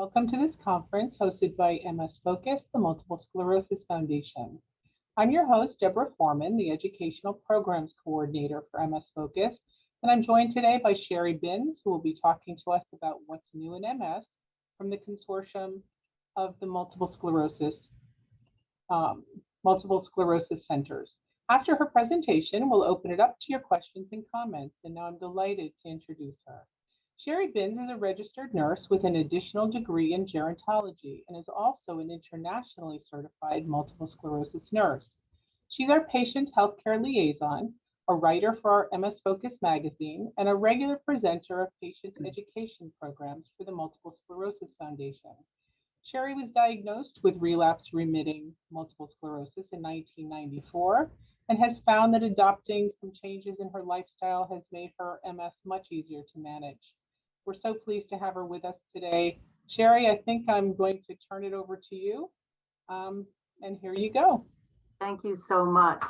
Welcome to this conference hosted by MS Focus, the Multiple Sclerosis Foundation. I'm your host, Deborah Foreman, the Educational Programs Coordinator for MS Focus, and I'm joined today by Cherie Binns, who will be talking to us about what's new in MS from the Consortium of the Multiple Sclerosis Centers. After her presentation, we'll open it up to your questions and comments, and now I'm delighted to introduce her. Cherie Binns is a registered nurse with an additional degree in gerontology and is also an internationally certified multiple sclerosis nurse. She's our patient healthcare liaison, a writer for our MS Focus magazine, and a regular presenter of patient education programs for the Multiple Sclerosis Foundation. Cherie was diagnosed with relapse-remitting multiple sclerosis in 1994 and has found that adopting some changes in her lifestyle has made her MS much easier to manage. We're so pleased to have her with us today. Cherie, I think I'm going to turn it over to you. And here you go. Thank you so much.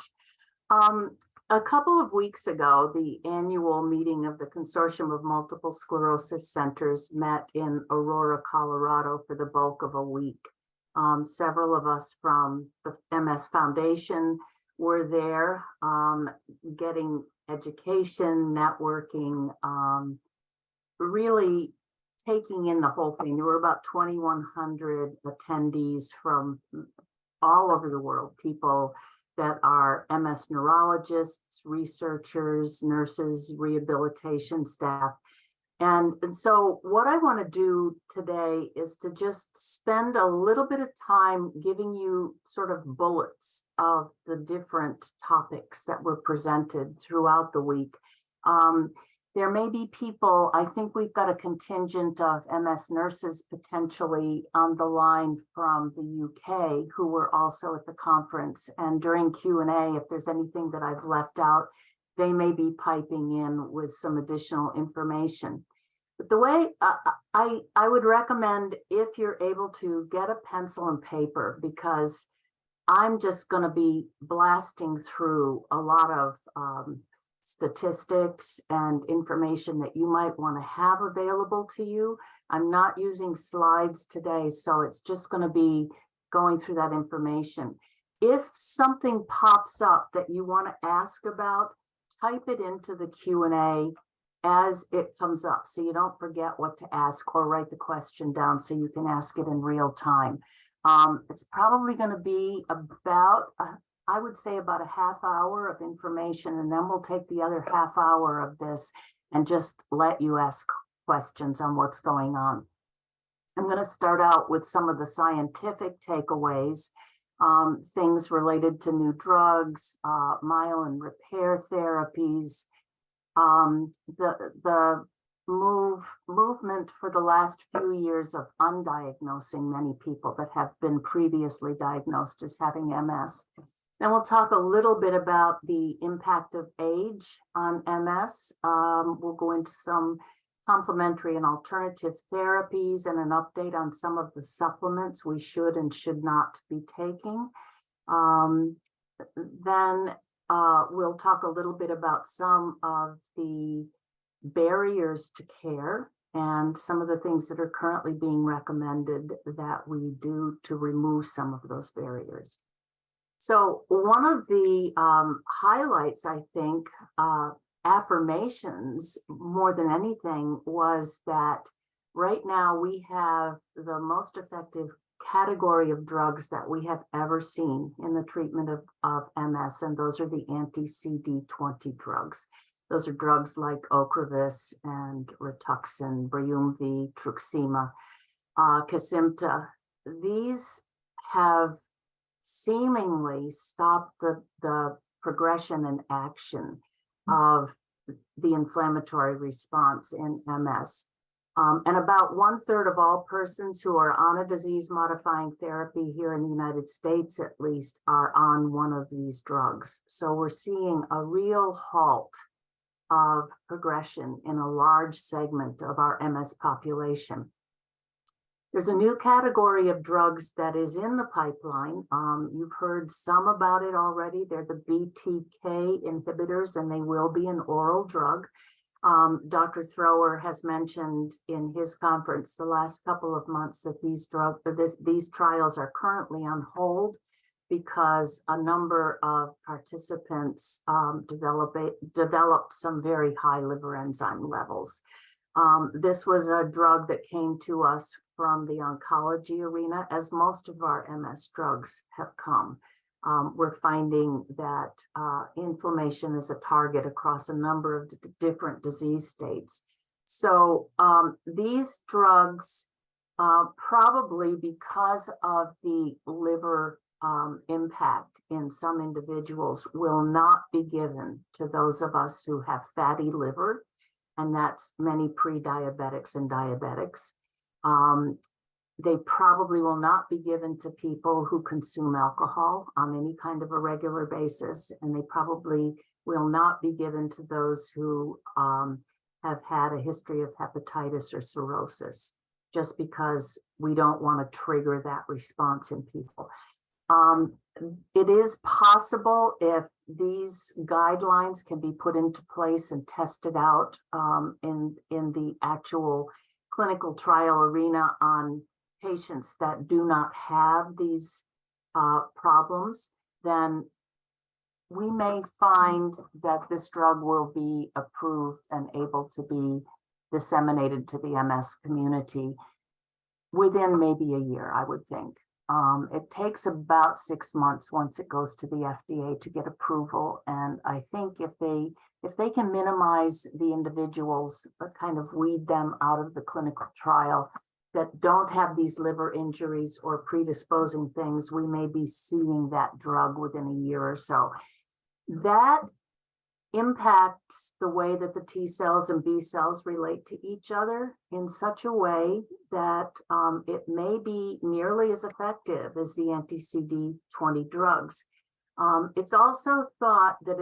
A couple of weeks ago, the annual meeting of the Consortium of Multiple Sclerosis Centers met in Aurora, Colorado for the bulk of a week. Several of us from the MS Foundation were there, getting education, networking, really taking in the whole thing. There were about 2,100 attendees from all over the world, people that are MS neurologists, researchers, nurses, rehabilitation staff. And so what I want to do today is to just spend a little bit of time giving you sort of bullets of the different topics that were presented throughout the week. There may be people, I think we've got a contingent of MS nurses potentially on the line from the UK who were also at the conference. And during Q&A, if there's anything that I've left out, they may be piping in with some additional information. But the way I would recommend, if you're able to, get a pencil and paper, because I'm just going to be blasting through a lot of statistics and information that you might want to have available to you. I'm not using slides today, so it's just going to be going through that information. If something pops up that you want to ask about, type it into the Q&A as it comes up, so you don't forget what to ask, or write the question down so you can ask it in real time. It's probably going to be about I would say about a half hour of information, and then we'll take the other half hour of this and just let you ask questions on what's going on. I'm going to start out with some of the scientific takeaways, things related to new drugs, myelin repair therapies, the movement for the last few years of undiagnosing many people that have been previously diagnosed as having MS. Then we'll talk a little bit about the impact of age on MS. We'll go into some complementary and alternative therapies and an update on some of the supplements we should and should not be taking. Then we'll talk a little bit about some of the barriers to care and some of the things that are currently being recommended that we do to remove some of those barriers. So one of the highlights, I think, affirmations more than anything, was that right now we have the most effective category of drugs that we have ever seen in the treatment of MS, and those are the anti-CD20 drugs. Those are drugs like Ocrevus and Rituxan, Briumvi, Truxima, Kesimpta. These have seemingly stopped the progression and action of the inflammatory response in MS. And about 1/3 of all persons who are on a disease-modifying therapy here in the United States, at least, are on one of these drugs. So we're seeing a real halt of progression in a large segment of our MS population. There's a new category of drugs that is in the pipeline. You've heard some about it already. They're the BTK inhibitors, and they will be an oral drug. Dr. Thrower has mentioned in his conference the last couple of months that these trials are currently on hold because a number of participants developed some very high liver enzyme levels. This was a drug that came to us from the oncology arena, as most of our MS drugs have come. We're finding that inflammation is a target across a number of different disease states. So these drugs, probably because of the liver impact in some individuals, will not be given to those of us who have fatty liver, and that's many pre-diabetics and diabetics. They probably will not be given to people who consume alcohol on any kind of a regular basis, and they probably will not be given to those who have had a history of hepatitis or cirrhosis, just because we don't want to trigger that response in people. It is possible, if these guidelines can be put into place and tested out in the actual clinical trial arena on patients that do not have these problems, then we may find that this drug will be approved and able to be disseminated to the MS community within maybe a year, I would think. It takes about 6 months once it goes to the FDA to get approval, and I think if they can minimize the individuals, kind of weed them out of the clinical trial that don't have these liver injuries or predisposing things, we may be seeing that drug within a year or so. That impacts the way that the T cells and B cells relate to each other in such a way that it may be nearly as effective as the anti-CD20 drugs. It's also thought that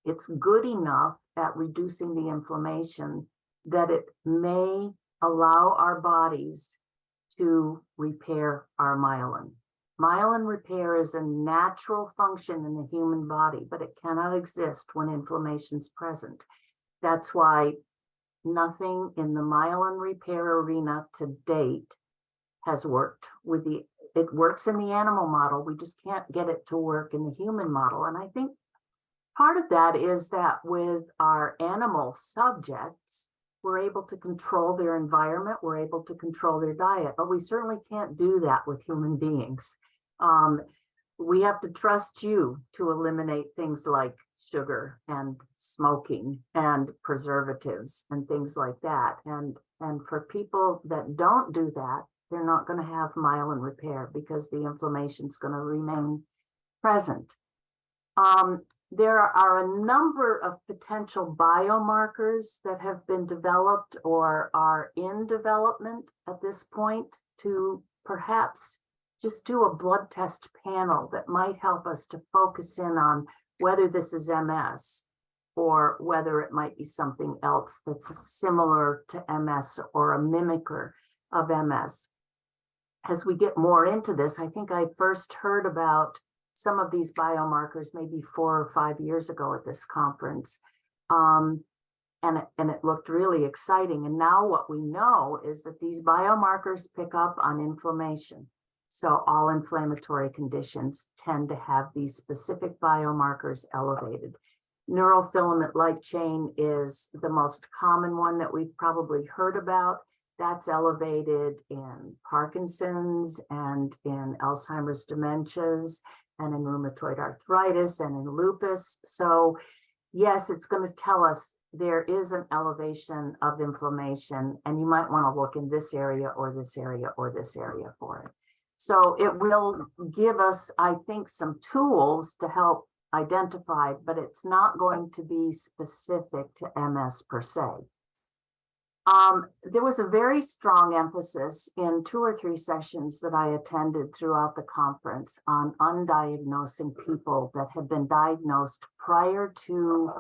it's good enough at reducing the inflammation that it may allow our bodies to repair our myelin. Myelin repair is a natural function in the human body, but it cannot exist when inflammation is present. That's why nothing in the myelin repair arena to date has worked. It works in the animal model, we just can't get it to work in the human model. And I think part of that is that with our animal subjects, we're able to control their environment, we're able to control their diet, but we certainly can't do that with human beings. We have to trust you to eliminate things like sugar and smoking and preservatives and things like that. And for people that don't do that, they're not going to have myelin repair because the inflammation is going to remain present. There are a number of potential biomarkers that have been developed or are in development at this point to perhaps just do a blood test panel that might help us to focus in on whether this is MS or whether it might be something else that's similar to MS or a mimicker of MS. As we get more into this, I think I first heard about some of these biomarkers maybe 4 or 5 years ago at this conference. And it looked really exciting. And now what we know is that these biomarkers pick up on inflammation. So all inflammatory conditions tend to have these specific biomarkers elevated. Neurofilament light chain is the most common one that we've probably heard about. That's elevated in Parkinson's and in Alzheimer's dementias and in rheumatoid arthritis and in lupus. So yes, it's going to tell us there is an elevation of inflammation, and you might want to look in this area or this area or this area for it. So it will give us, I think, some tools to help identify, but it's not going to be specific to MS per se. There was a very strong emphasis in 2 or 3 sessions that I attended throughout the conference on undiagnosing people that had been diagnosed prior to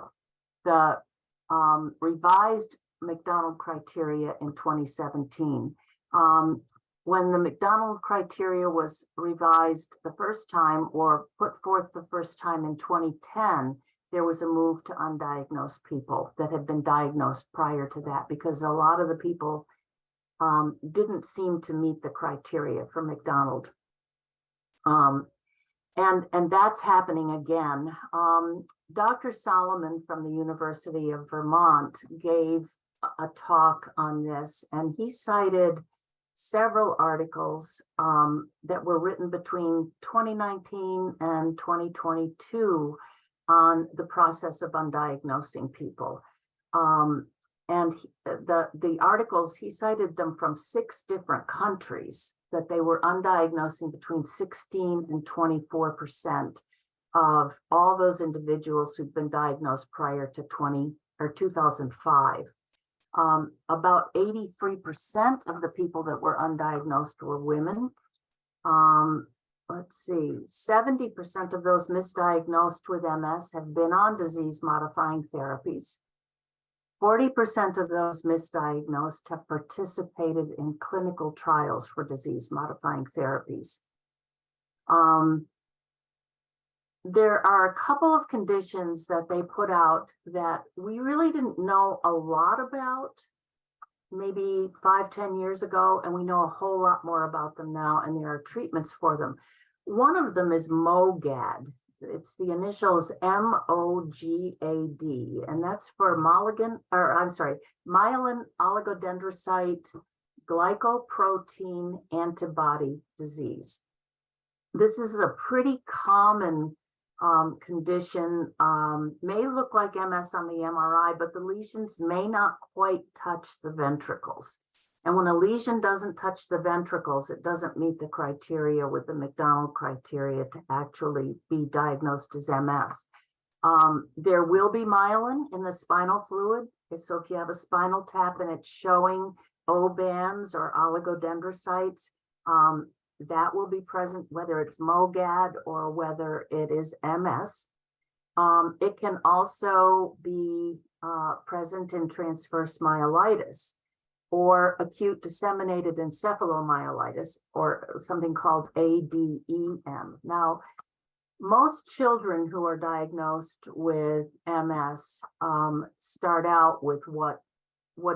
the revised McDonald criteria in 2017. When the McDonald criteria was revised the first time or put forth the first time in 2010, there was a move to undiagnosed people that had been diagnosed prior to that, because a lot of the people didn't seem to meet the criteria for McDonald. And that's happening again. Dr. Solomon from the University of Vermont gave a talk on this, and he cited several articles that were written between 2019 and 2022 on the process of undiagnosing people. And the articles, he cited them from 6 different countries, that they were undiagnosing between 16 and 24% of all those individuals who'd been diagnosed prior to 2005. About 83% of the people that were undiagnosed were women. Let's see, 70% of those misdiagnosed with MS have been on disease-modifying therapies. 40% of those misdiagnosed have participated in clinical trials for disease-modifying therapies. There are a couple of conditions that they put out that we really didn't know a lot about maybe 5-10 years ago, and we know a whole lot more about them now, and there are treatments for them. One of them is MOGAD. It's the initials MOGAD, and that's for myelin oligodendrocyte glycoprotein antibody disease. This is a pretty common condition, may look like MS on the MRI, but the lesions may not quite touch the ventricles. And when a lesion doesn't touch the ventricles, it doesn't meet the criteria with the McDonald criteria to actually be diagnosed as MS. There will be myelin in the spinal fluid. So if you have a spinal tap and it's showing O bands or oligodendrocytes, that will be present, whether it's MOGAD or whether it is MS. It can also be present in transverse myelitis, or acute disseminated encephalomyelitis, or something called ADEM. Now, most children who are diagnosed with MS start out with what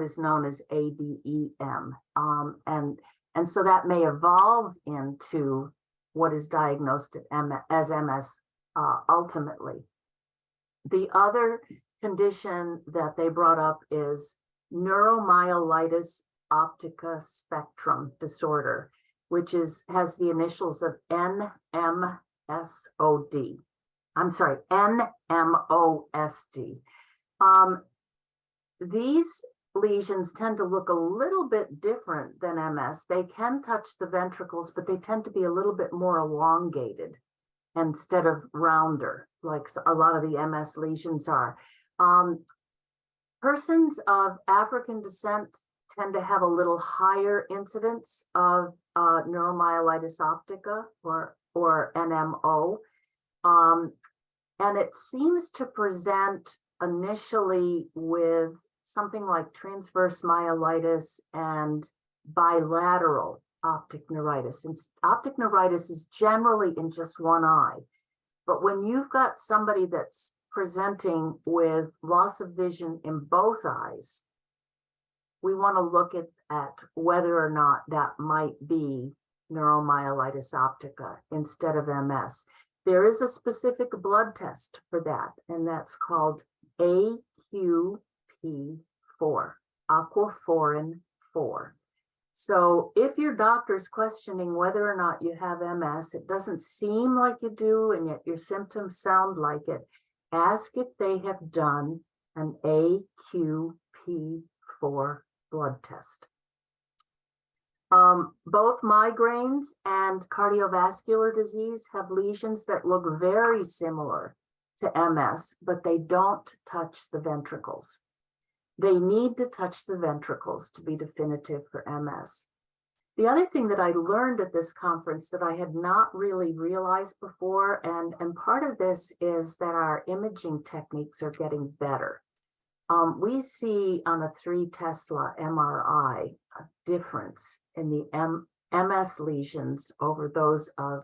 is known as ADEM, and so that may evolve into what is diagnosed as MS ultimately. The other condition that they brought up is neuromyelitis optica spectrum disorder, which has the initials of NMOSD. These lesions tend to look a little bit different than MS. They can touch the ventricles, but they tend to be a little bit more elongated instead of rounder, like a lot of the MS lesions are. Persons of African descent tend to have a little higher incidence of neuromyelitis optica, or NMO. And it seems to present initially with something like transverse myelitis and bilateral optic neuritis. And optic neuritis is generally in just one eye. But when you've got somebody that's presenting with loss of vision in both eyes, we want to look at whether or not that might be neuromyelitis optica instead of MS. There is a specific blood test for that, and that's called AQP4, aquaporin 4. So if your doctor's questioning whether or not you have MS, it doesn't seem like you do, and yet your symptoms sound like it, ask if they have done an AQP4 blood test. Both migraines and cardiovascular disease have lesions that look very similar to MS, but they don't touch the ventricles. They need to touch the ventricles to be definitive for MS. The other thing that I learned at this conference that I had not really realized before, and part of this is that our imaging techniques are getting better. We see on a 3 Tesla MRI a difference in the MS lesions over those of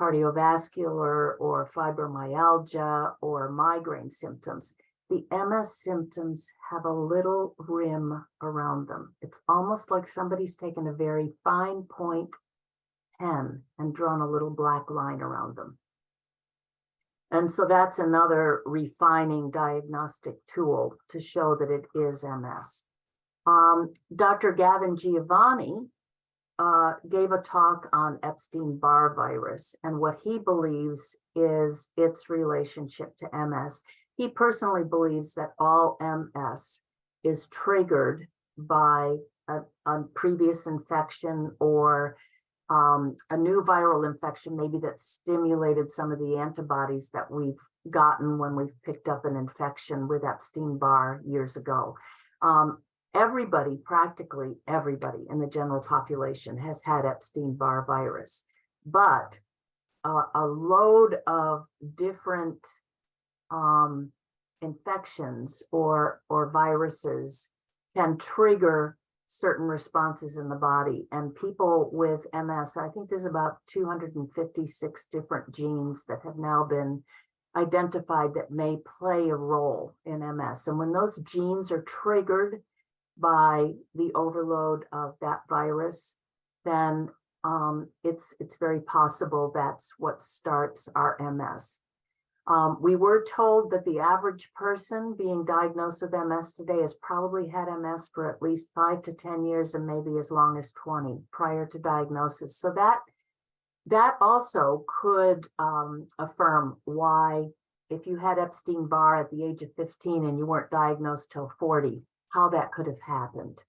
cardiovascular or fibromyalgia or migraine symptoms. The MS symptoms have a little rim around them. It's almost like somebody's taken a very fine point pen and drawn a little black line around them. And so that's another refining diagnostic tool to show that it is MS. Dr. Gavin Giovanni gave a talk on Epstein-Barr virus and what he believes is its relationship to MS. He personally believes that all MS is triggered by a previous infection or a new viral infection, maybe that stimulated some of the antibodies that we've gotten when we've picked up an infection with Epstein-Barr years ago. Everybody, practically everybody in the general population has had Epstein-Barr virus, but a load of different infections or viruses can trigger certain responses in the body. And people with MS, I think there's about 256 different genes that have now been identified that may play a role in MS. And when those genes are triggered by the overload of that virus, then it's very possible that's what starts our MS. We were told that the average person being diagnosed with MS today has probably had MS for at least 5 to 10 years and maybe as long as 20 prior to diagnosis. So that also could affirm why, if you had Epstein-Barr at the age of 15 and you weren't diagnosed till 40, how that could have happened.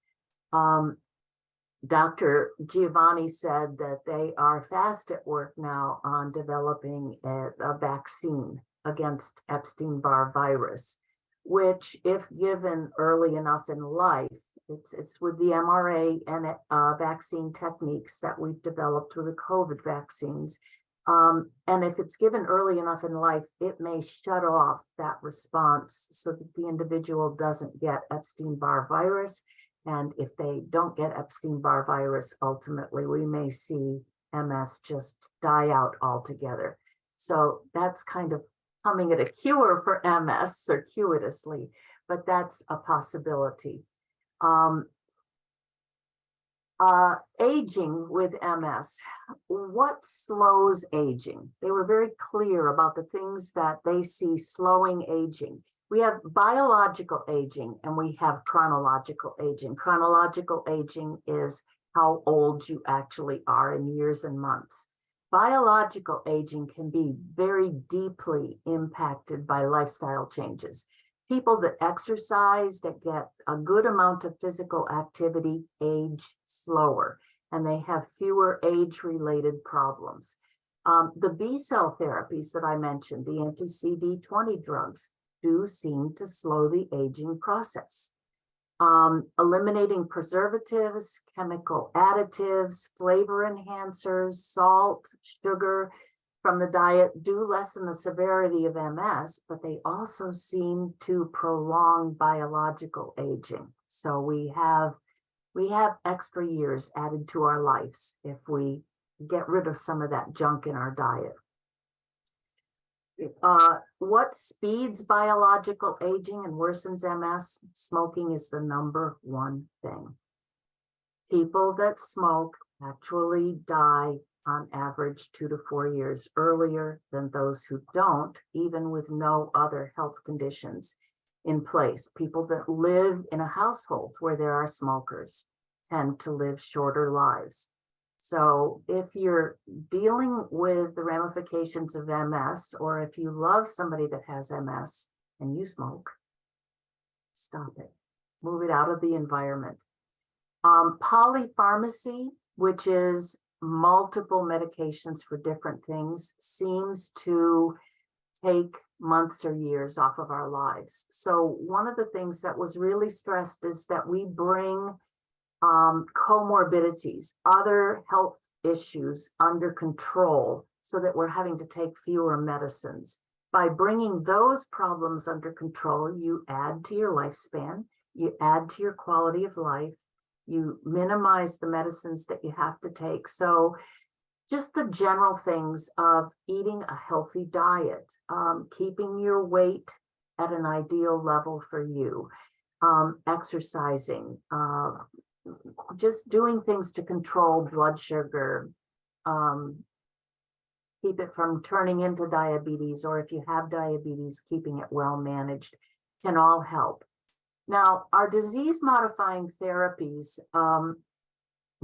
Dr. Giovanni said that they are fast at work now on developing a vaccine against Epstein-Barr virus, which, if given early enough in life, it's with the mRNA and vaccine techniques that we've developed with the COVID vaccines. And if it's given early enough in life, it may shut off that response so that the individual doesn't get Epstein-Barr virus. And if they don't get Epstein-Barr virus, ultimately, we may see MS just die out altogether. So that's kind of coming at a cure for MS circuitously, but that's a possibility. Aging with MS. What slows aging? They were very clear about the things that they see slowing aging. We have biological aging and we have chronological aging. Chronological aging is how old you actually are in years and months. Biological aging can be very deeply impacted by lifestyle changes. People that exercise, that get a good amount of physical activity, age slower, and they have fewer age-related problems. The B-cell therapies that I mentioned, the anti-CD20 drugs, do seem to slow the aging process. Eliminating preservatives, chemical additives, flavor enhancers, salt, sugar from the diet do lessen the severity of MS, but they also seem to prolong biological aging. So we have extra years added to our lives if we get rid of some of that junk in our diet. What speeds biological aging and worsens MS? Smoking is the #1 thing. People that smoke actually die on average 2 to 4 years earlier than those who don't, even with no other health conditions in place. People that live in a household where there are smokers tend to live shorter lives. So if you're dealing with the ramifications of MS, or if you love somebody that has MS and you smoke, stop it. Move it out of the environment. Polypharmacy, which is multiple medications for different things, seems to take months or years off of our lives. So one of the things that was really stressed is that we bring comorbidities, other health issues under control so that we're having to take fewer medicines. By bringing those problems under control, you add to your lifespan, you add to your quality of life, you minimize the medicines that you have to take. So just the general things of eating a healthy diet, keeping your weight at an ideal level for you, exercising, just doing things to control blood sugar, keep it from turning into diabetes, or if you have diabetes, keeping it well managed can all help. Now, our disease-modifying therapies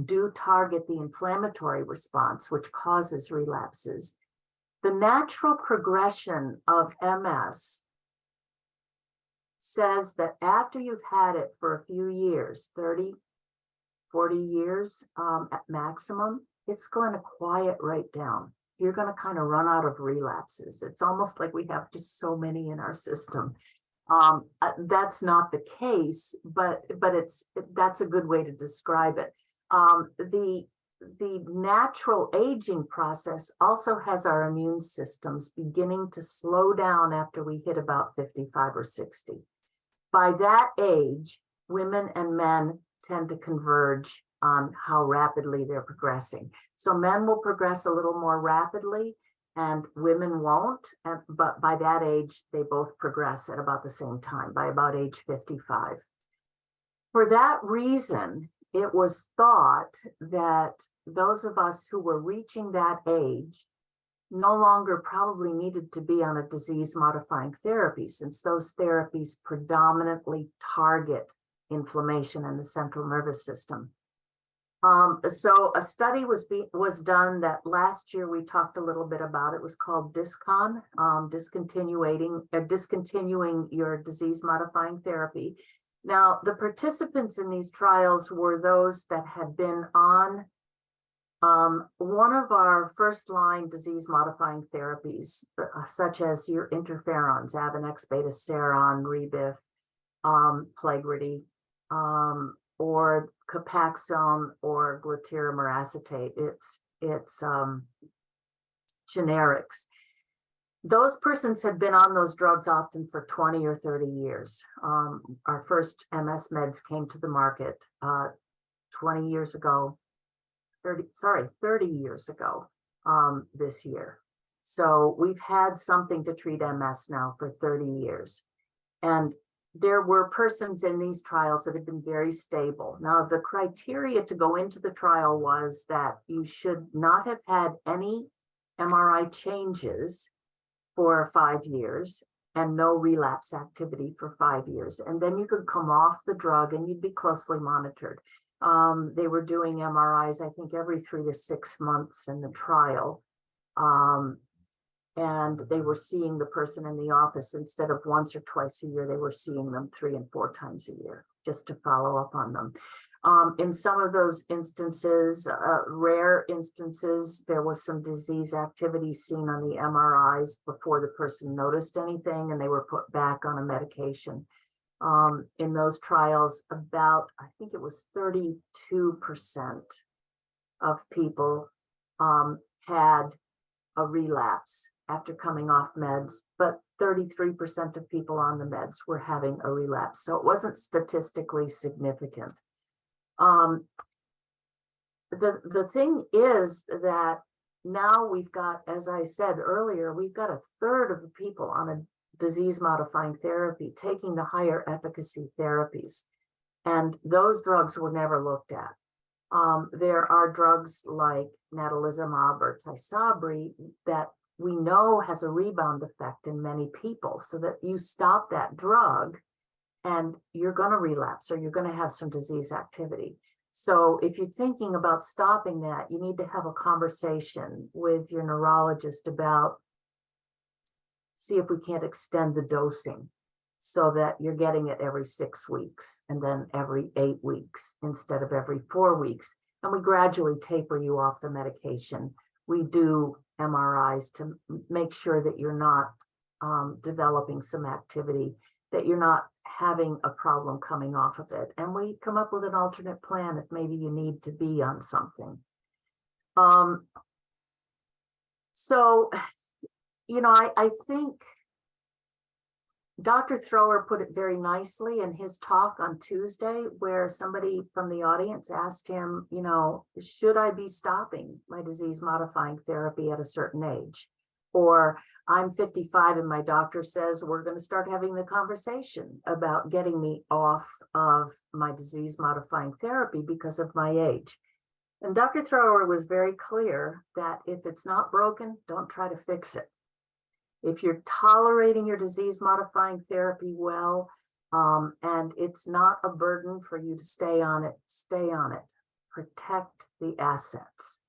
do target the inflammatory response, which causes relapses. The natural progression of MS says that after you've had it for a few years, 30, 40 years at maximum, it's going to quiet right down. You're going to kind of run out of relapses. It's almost like we have just so many in our system. That's not the case, but that's a good way to describe it. The natural aging process also has our immune systems beginning to slow down after we hit about 55 or 60. By that age, women and men tend to converge on how rapidly they're progressing. So men will progress a little more rapidly and women won't, but by that age, they both progress at about the same time, by about age 55. For that reason, it was thought that those of us who were reaching that age no longer probably needed to be on a disease-modifying therapy, since those therapies predominantly target inflammation in the central nervous system. So a study was done that last year we talked a little bit about. It was called DISCON, discontinuing your disease-modifying therapy. Now, the participants in these trials were those that had been on one of our first-line disease-modifying therapies, such as your interferons, Avonex, beta-seron, Rebif, Plegridy, or Copaxone or glutaramine acetate. It's generics. Those persons had been on those drugs often for 20 or 30 years. Our first MS meds came to the market 20 years ago, 30 years ago this year. So we've had something to treat MS now for 30 years. And there were persons in these trials that have been very stable. Now, the criteria to go into the trial was that you should not have had any MRI changes for 5 years and no relapse activity for 5 years. And then you could come off the drug and you'd be closely monitored. They were doing MRIs, I think, every 3 to 6 months in the trial. And they were seeing the person in the office instead of once or twice a year. They were seeing them 3 and 4 times a year just to follow up on them. In some of those instances, rare instances, there was some disease activity seen on the MRIs before the person noticed anything and they were put back on a medication. In those trials, about, I think it was 32% of people had a relapse after coming off meds, but 33% of people on the meds were having a relapse. So it wasn't statistically significant. The thing is that now we've got, as I said earlier, we've got a third of the people on a disease-modifying therapy taking the higher efficacy therapies. And those drugs were never looked at. There are drugs like natalizumab or Tysabri that we know has a rebound effect in many people, so that you stop that drug and you're going to relapse or you're going to have some disease activity. So if you're thinking about stopping that, you need to have a conversation with your neurologist about, see if we can't extend the dosing so that you're getting it every 6 weeks and then every 8 weeks instead of every 4 weeks. And we gradually taper you off the medication. We do MRIs to make sure that you're not developing some activity, that you're not having a problem coming off of it. And we come up with an alternate plan if maybe you need to be on something. So, you know, I think Dr. Thrower put it very nicely in his talk on Tuesday, where somebody from the audience asked him, you know, should I be stopping my disease modifying therapy at a certain age? Or I'm 55 and my doctor says we're going to start having the conversation about getting me off of my disease modifying therapy because of my age. And Dr. Thrower was very clear that if it's not broken, don't try to fix it. If you're tolerating your disease modifying therapy well, and it's not a burden for you to stay on it, stay on it. Protect the assets.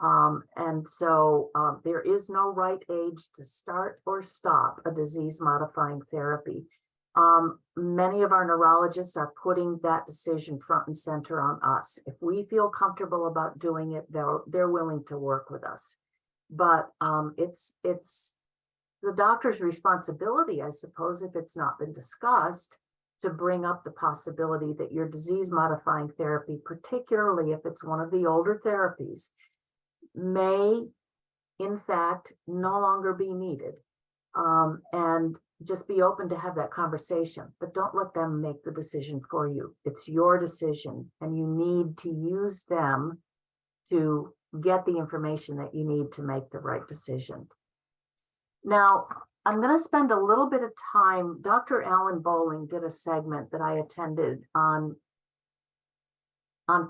And so there is no right age to start or stop a disease modifying therapy. Many of our neurologists are putting that decision front and center on us. If we feel comfortable about doing it, they're willing to work with us. But it's the doctor's responsibility, I suppose, if it's not been discussed, to bring up the possibility that your disease modifying therapy, particularly if it's one of the older therapies, may in fact no longer be needed. And just be open to have that conversation, but don't let them make the decision for you. It's your decision, and you need to use them to get the information that you need to make the right decision. Now, I'm going to spend a little bit of time. Dr. Alan Bowling did a segment that I attended on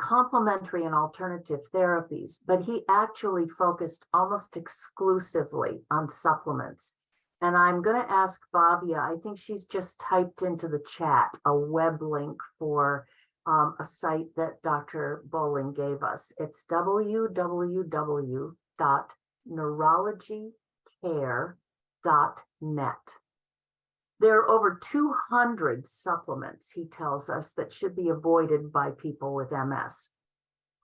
complementary and alternative therapies, but he actually focused almost exclusively on supplements. And I'm going to ask Bhavya, I think she's just typed into the chat a web link for a site that Dr. Bowling gave us. It's www.neurologycare.net. There are over 200 supplements, he tells us, that should be avoided by people with MS.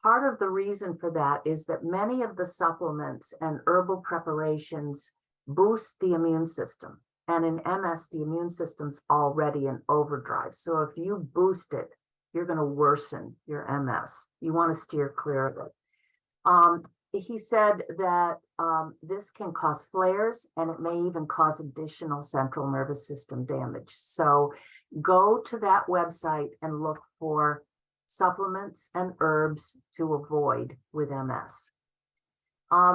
Part of the reason for that is that many of the supplements and herbal preparations boost the immune system. And in MS, the immune system's already in overdrive. So if you boost it, you're going to worsen your MS. You want to steer clear of it. He said that this can cause flares, and it may even cause additional central nervous system damage. So go to that website and look for supplements and herbs to avoid with MS.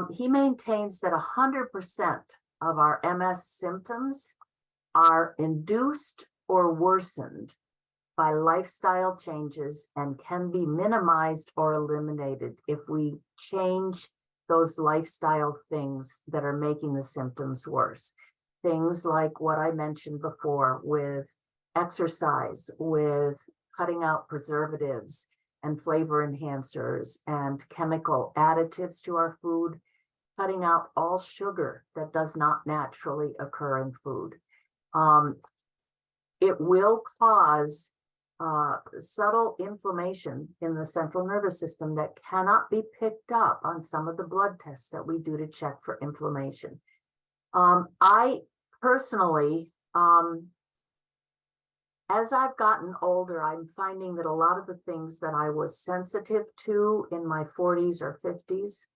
He maintains that 100% of our MS symptoms are induced or worsened by lifestyle changes and can be minimized or eliminated if we change those lifestyle things that are making the symptoms worse. Things like what I mentioned before with exercise, with cutting out preservatives and flavor enhancers and chemical additives to our food, cutting out all sugar that does not naturally occur in food. It will cause subtle inflammation in the central nervous system that cannot be picked up on some of the blood tests that we do to check for inflammation. I personally, as I've gotten older, I'm finding that a lot of the things that I was sensitive to in my 40s or 50s,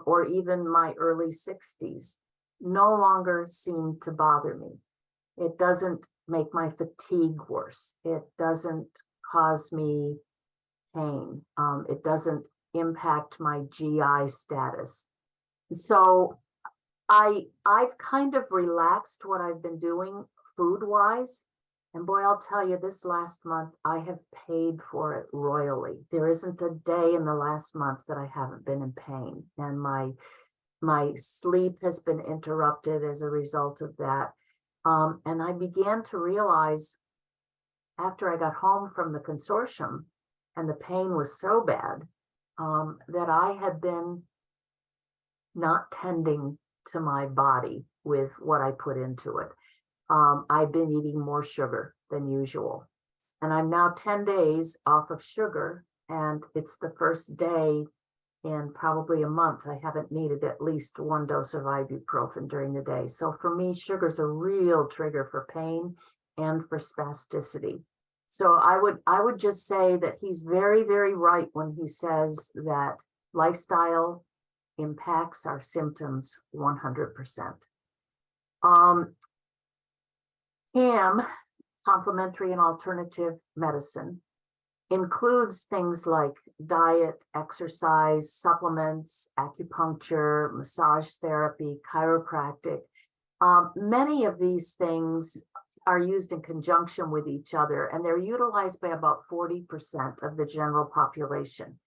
or even my early 60s, no longer seem to bother me. It doesn't make my fatigue worse. It doesn't cause me pain. It doesn't impact my GI status. So I've kind of relaxed what I've been doing food-wise. And boy, I'll tell you, this last month, I have paid for it royally. There isn't a day in the last month that I haven't been in pain. And my sleep has been interrupted as a result of that. And I began to realize after I got home from the consortium and the pain was so bad that I had been not tending to my body with what I put into it. I've been eating more sugar than usual. And I'm now 10 days off of sugar, and it's the first day in probably a month I haven't needed at least one dose of ibuprofen during the day. So for me, sugar's a real trigger for pain and for spasticity. So I would just say that he's very, very right when he says that lifestyle impacts our symptoms 100%. CAM, complementary and alternative medicine, includes things like diet, exercise, supplements, acupuncture, massage therapy, chiropractic. Many of these things are used in conjunction with each other, and they're utilized by about 40% of the general population.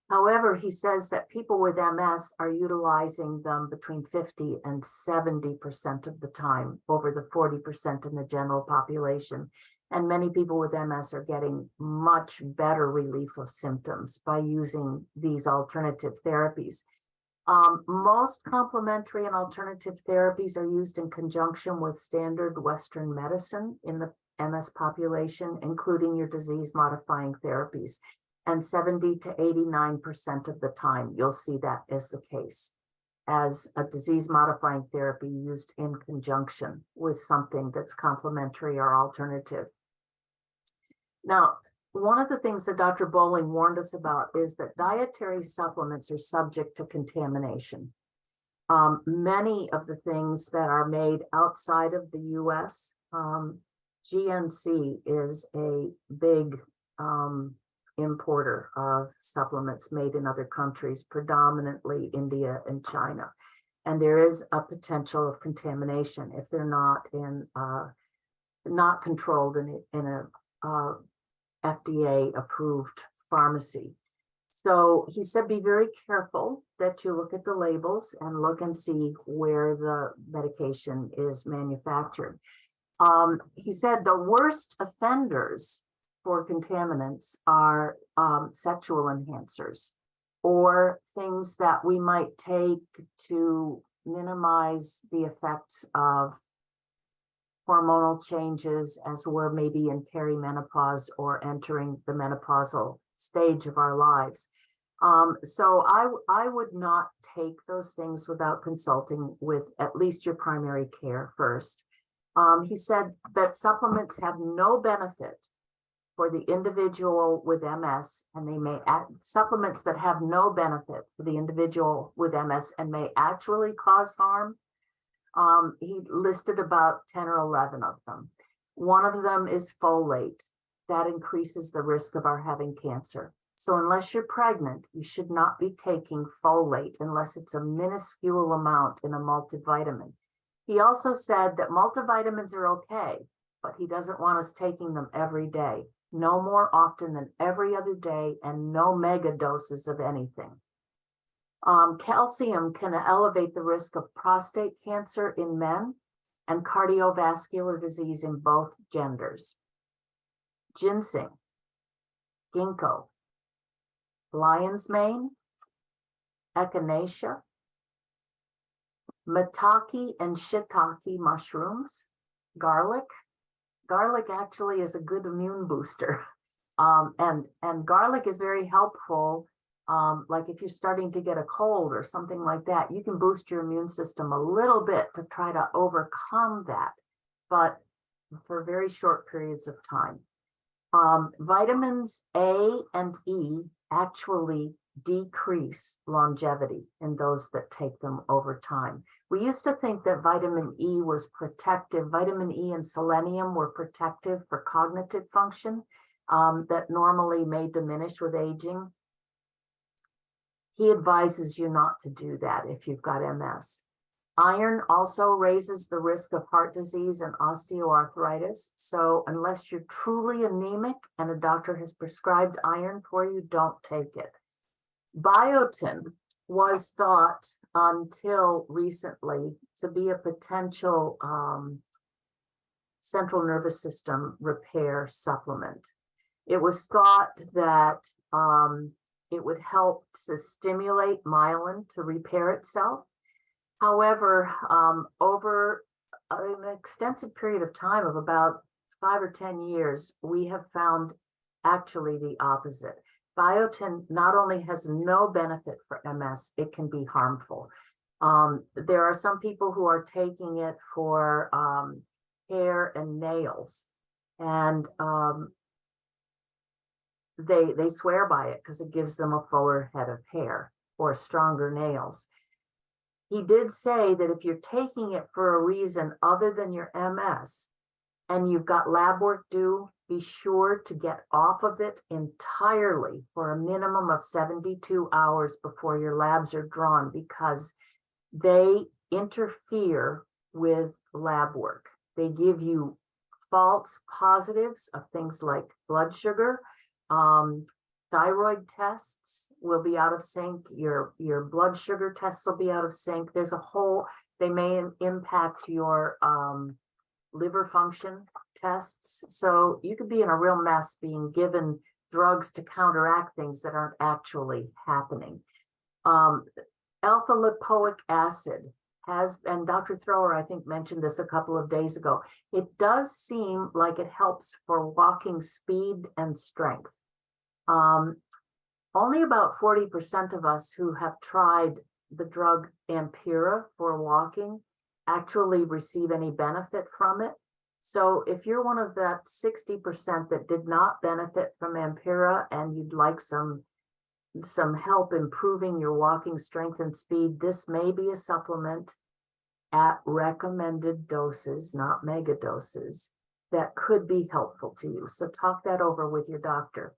However, he says that people with MS are utilizing them between 50 and 70% of the time over the 40% in the general population. And many people with MS are getting much better relief of symptoms by using these alternative therapies. Most complementary and alternative therapies are used in conjunction with standard Western medicine in the MS population, including your disease-modifying therapies. And 70 to 89% of the time, you'll see that as the case, as a disease-modifying therapy used in conjunction with something that's complementary or alternative. Now, one of the things that Dr. Bowling warned us about is that dietary supplements are subject to contamination. Many of the things that are made outside of the US, GNC is a big importer of supplements made in other countries, predominantly India and China. And there is a potential of contamination if they're not controlled in a FDA approved pharmacy. So he said, be very careful that you look at the labels and look and see where the medication is manufactured. He said the worst offenders for contaminants are sexual enhancers or things that we might take to minimize the effects of hormonal changes as we're maybe in perimenopause or entering the menopausal stage of our lives. So I would not take those things without consulting with at least your primary care first. He said that supplements have no benefit for the individual with MS, and they may supplements that have no benefit for the individual with MS and may actually cause harm. He listed about 10 or 11 of them. One of them is folate. That increases the risk of our having cancer. So unless you're pregnant, you should not be taking folate unless it's a minuscule amount in a multivitamin. He also said that multivitamins are okay, but he doesn't want us taking them every day, no more often than every other day, and no mega doses of anything. Calcium can elevate the risk of prostate cancer in men and cardiovascular disease in both genders. Ginseng, ginkgo, lion's mane, echinacea, maitake and shiitake mushrooms, garlic. Garlic actually is a good immune booster. And garlic is very helpful. Like if you're starting to get a cold or something like that, you can boost your immune system a little bit to try to overcome that, but for very short periods of time. Vitamins A and E actually decrease longevity in those that take them over time. We used to think that vitamin E was protective. Vitamin E and selenium were protective for cognitive function that normally may diminish with aging. He advises you not to do that if you've got MS. Iron also raises the risk of heart disease and osteoarthritis. So unless you're truly anemic and a doctor has prescribed iron for you, don't take it. Biotin was thought until recently to be a potential central nervous system repair supplement. It was thought that it would help to stimulate myelin to repair itself. However, over an extensive period of time of about 5 or 10 years, we have found actually the opposite. Biotin not only has no benefit for MS, it can be harmful. There are some people who are taking it for hair and nails, and they swear by it because it gives them a fuller head of hair or stronger nails. He did say that if you're taking it for a reason other than your MS, and you've got lab work due, be sure to get off of it entirely for a minimum of 72 hours before your labs are drawn, because they interfere with lab work. They give you false positives of things like blood sugar. Thyroid tests will be out of sync. Your blood sugar tests will be out of sync. There's a whole, they may impact your liver function tests. So you could be in a real mess being given drugs to counteract things that aren't actually happening. Alpha lipoic acid has, and Dr. Thrower, I think, mentioned this a couple of days ago. It does seem like it helps for walking speed and strength. Only about 40% of us who have tried the drug Ampera for walking actually receive any benefit from it. So if you're one of that 60% that did not benefit from Ampera and you'd like some help improving your walking strength and speed, this may be a supplement at recommended doses, not mega doses, that could be helpful to you. So talk that over with your doctor.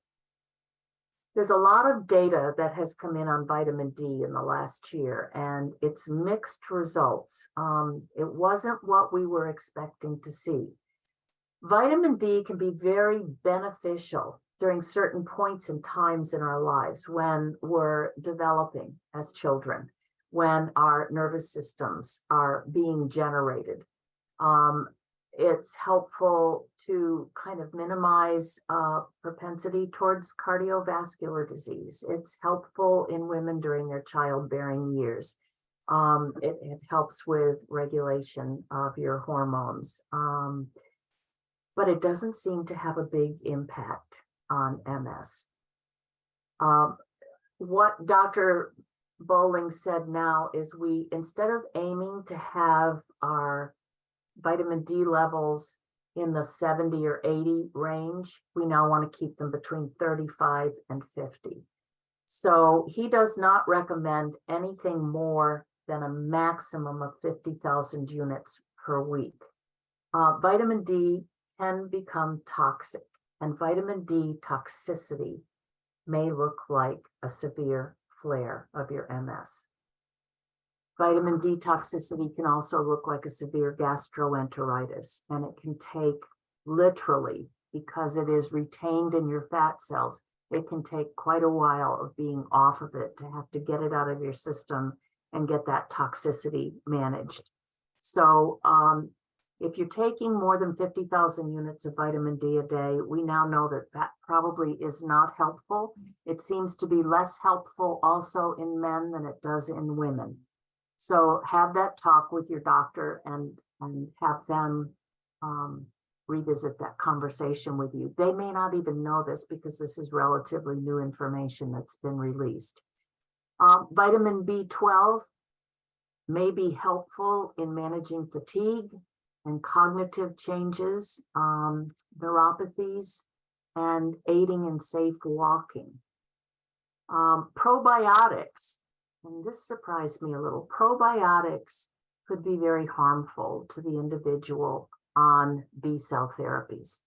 There's a lot of data that has come in on vitamin D in the last year, and it's mixed results. It wasn't what we were expecting to see. Vitamin D can be very beneficial during certain points and times in our lives when we're developing as children, when our nervous systems are being generated. It's helpful to kind of minimize propensity towards cardiovascular disease. It's helpful in women during their childbearing years. It helps with regulation of your hormones. But it doesn't seem to have a big impact on MS. What Dr. Bowling said now is we, instead of aiming to have our vitamin D levels in the 70 or 80 range, we now want to keep them between 35 and 50. So he does not recommend anything more than a maximum of 50,000 units per week. Vitamin D can become toxic, and vitamin D toxicity may look like a severe flare of your MS. Vitamin D toxicity can also look like a severe gastroenteritis, and it can take literally, because it is retained in your fat cells, it can take quite a while of being off of it to have to get it out of your system and get that toxicity managed. So if you're taking more than 50,000 units of vitamin D a day, we now know that that probably is not helpful. It seems to be less helpful also in men than it does in women. So have that talk with your doctor and have them revisit that conversation with you. They may not even know this because this is relatively new information that's been released. Vitamin B12 may be helpful in managing fatigue and cognitive changes, neuropathies, and aiding in safe walking. Probiotics, and this surprised me a little, probiotics could be very harmful to the individual on B-cell therapies.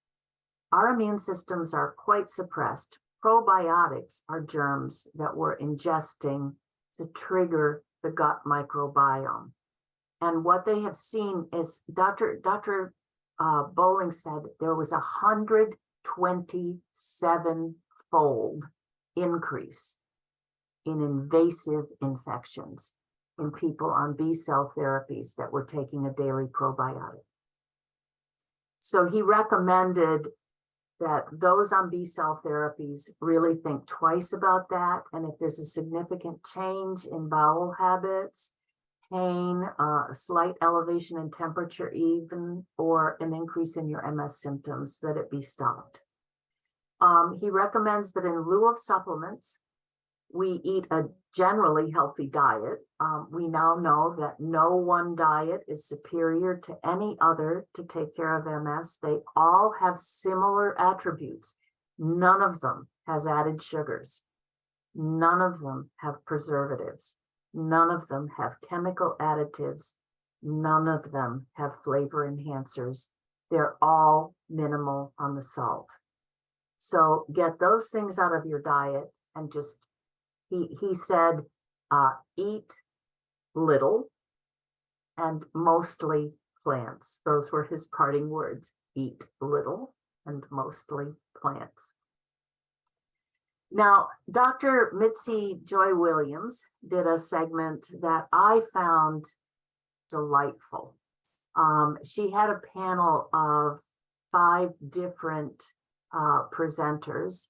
Our immune systems are quite suppressed. Probiotics are germs that we're ingesting to trigger the gut microbiome. And what they have seen is, Dr. Bowling said there was 127-fold increase in invasive infections in people on B-cell therapies that were taking a daily probiotic. So he recommended that those on B-cell therapies really think twice about that. And if there's a significant change in bowel habits, pain, a slight elevation in temperature even, or an increase in your MS symptoms, that it be stopped. He recommends that in lieu of supplements, we eat a generally healthy diet. We now know that no one diet is superior to any other to take care of MS. They all have similar attributes. None of them has added sugars. None of them have preservatives. None of them have chemical additives. None of them have flavor enhancers. they're all minimal on the salt. So get those things out of your diet and just, he said, eat little and mostly plants. Those were his parting words, eat little and mostly plants. Now, Dr. Mitzi Joy Williams did a segment that I found delightful. She had a panel of 5 different presenters.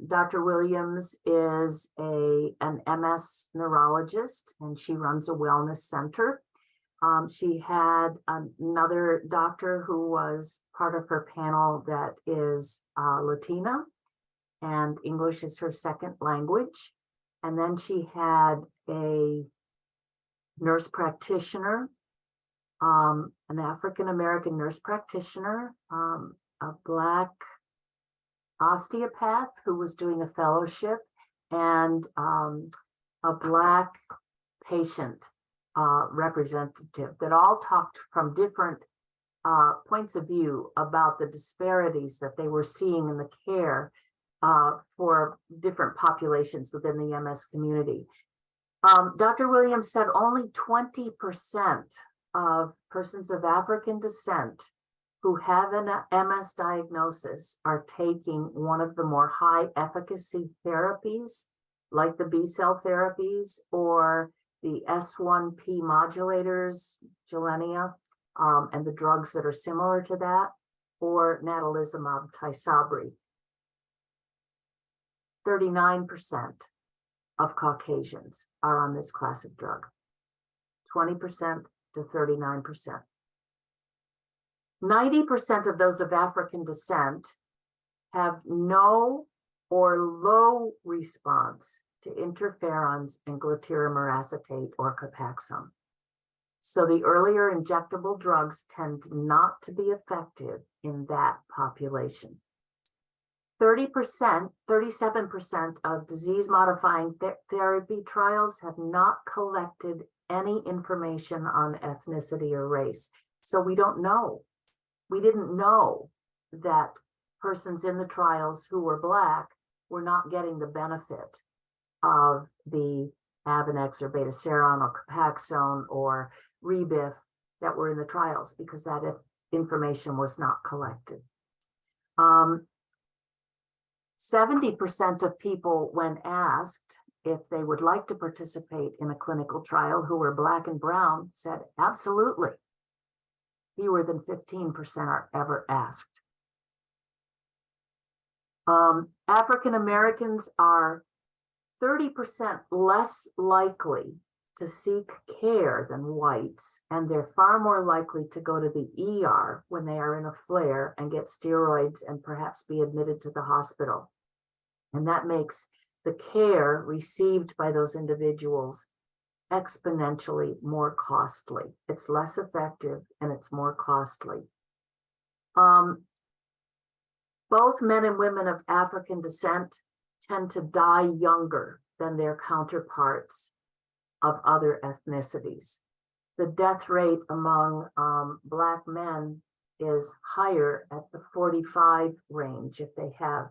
Dr. Williams is an MS neurologist, and she runs a wellness center. She had another doctor who was part of her panel that is Latina, and English is her second language. And then she had a nurse practitioner, an African-American nurse practitioner, a Black osteopath who was doing a fellowship, and a Black patient representative, that all talked from different points of view about the disparities that they were seeing in the care for different populations within the MS community. Dr. Williams said only 20% of persons of African descent who have an MS diagnosis are taking one of the more high efficacy therapies, like the B-cell therapies or the S1P modulators, Gilenya, and the drugs that are similar to that, or natalizumab Tysabri. 39% of Caucasians are on this class of drug, 20% to 39%. 90% of those of African descent have no or low response to interferons and glatiramer acetate or Copaxone. So the earlier injectable drugs tend not to be effective in that population. 30%, 37% of disease-modifying therapy trials have not collected any information on ethnicity or race. So we don't know. We didn't know that persons in the trials who were Black were not getting the benefit of the Avonex or Betaseron or Copaxone or Rebif that were in the trials, because that information was not collected. 70% of people, when asked if they would like to participate in a clinical trial who were Black and brown, said absolutely. Fewer than 15% are ever asked. African Americans are 30% less likely to seek care than whites, and they're far more likely to go to the ER when they are in a flare and get steroids and perhaps be admitted to the hospital. And that makes the care received by those individuals exponentially more costly. It's less effective and it's more costly. Both men and women of African descent tend to die younger than their counterparts of other ethnicities. The death rate among Black men is higher at the 45 range if they have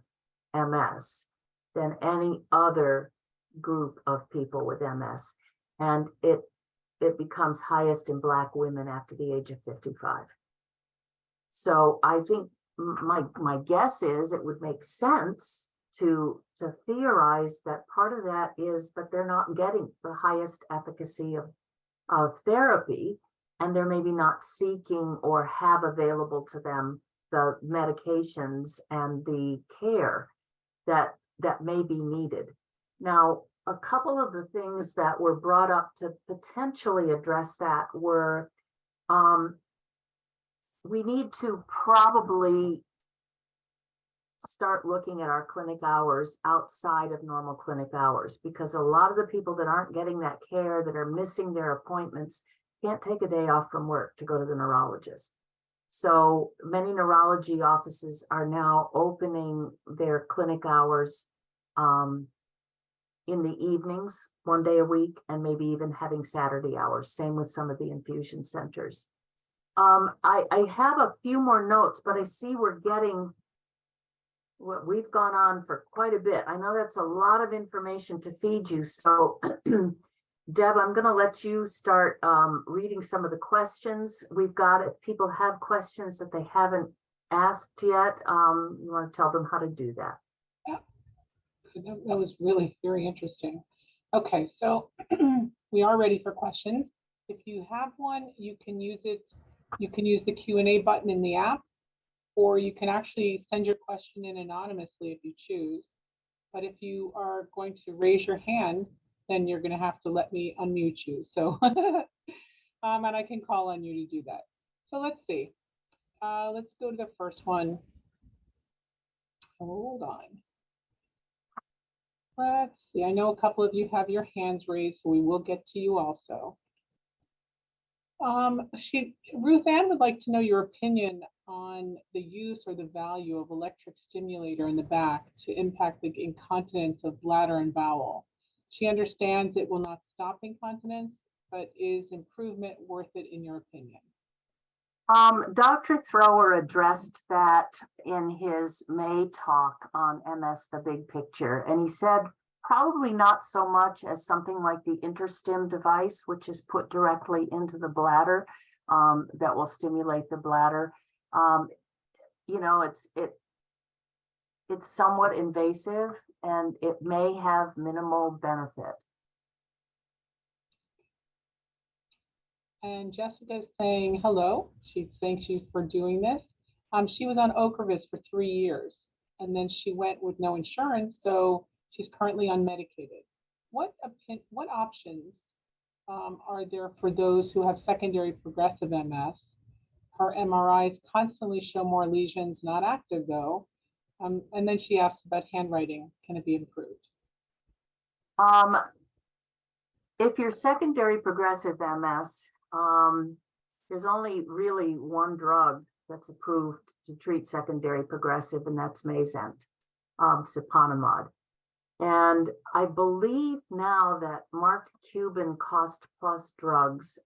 MS than any other group of people with MS. And it becomes highest in Black women after the age of 55. So I think my guess is it would make sense to theorize that part of that is that they're not getting the highest efficacy of therapy, and they're maybe not seeking or have available to them the medications and the care that may be needed. Now, a couple of the things that were brought up to potentially address that were, we need to probably start looking at our clinic hours outside of normal clinic hours, because a lot of the people that aren't getting that care, that are missing their appointments, can't take a day off from work to go to the neurologist. So many neurology offices are now opening their clinic hours in the evenings, 1 day a week, and maybe even having Saturday hours. Same with some of the infusion centers. I have a few more notes, but I see we've gone on for quite a bit. I know that's a lot of information to feed you. So Deb, I'm going to let you start reading some of the questions we've got. If people have questions that they haven't asked yet, you want to tell them how to do that. Yeah, that was really very interesting. Okay, so we are ready for questions. If you have one, you can use it. You can use the Q&A button in the app, or you can actually send your question in anonymously if you choose. But if you are going to raise your hand, then you're going to have to let me unmute you. So, and I can call on you to do that. So let's see. Let's go to the first one. Hold on. Let's see. I know a couple of you have your hands raised, so we will get to you also. Ruth Ann would like to know your opinion on the use or the value of electric stimulator in the back to impact the incontinence of bladder and bowel. She understands it will not stop incontinence, but is improvement worth it in your opinion? Dr. Thrower addressed that in his May talk on MS, the Big Picture, and he said probably not so much as something like the InterStim device, which is put directly into the bladder, that will stimulate the bladder. You know, it's somewhat invasive and it may have minimal benefit. And Jessica's saying hello. She thanks you for doing this. She was on Ocrevus for 3 years, and then she went with no insurance, so she's currently unmedicated. What options are there for those who have secondary progressive MS? Her MRIs constantly show more lesions, not active though. And then she asks about handwriting. Can it be improved? If you're secondary progressive MS, there's only really one drug that's approved to treat secondary progressive, and that's Mayzent, siponimod. And I believe now that Mark Cuban Cost Plus Drugs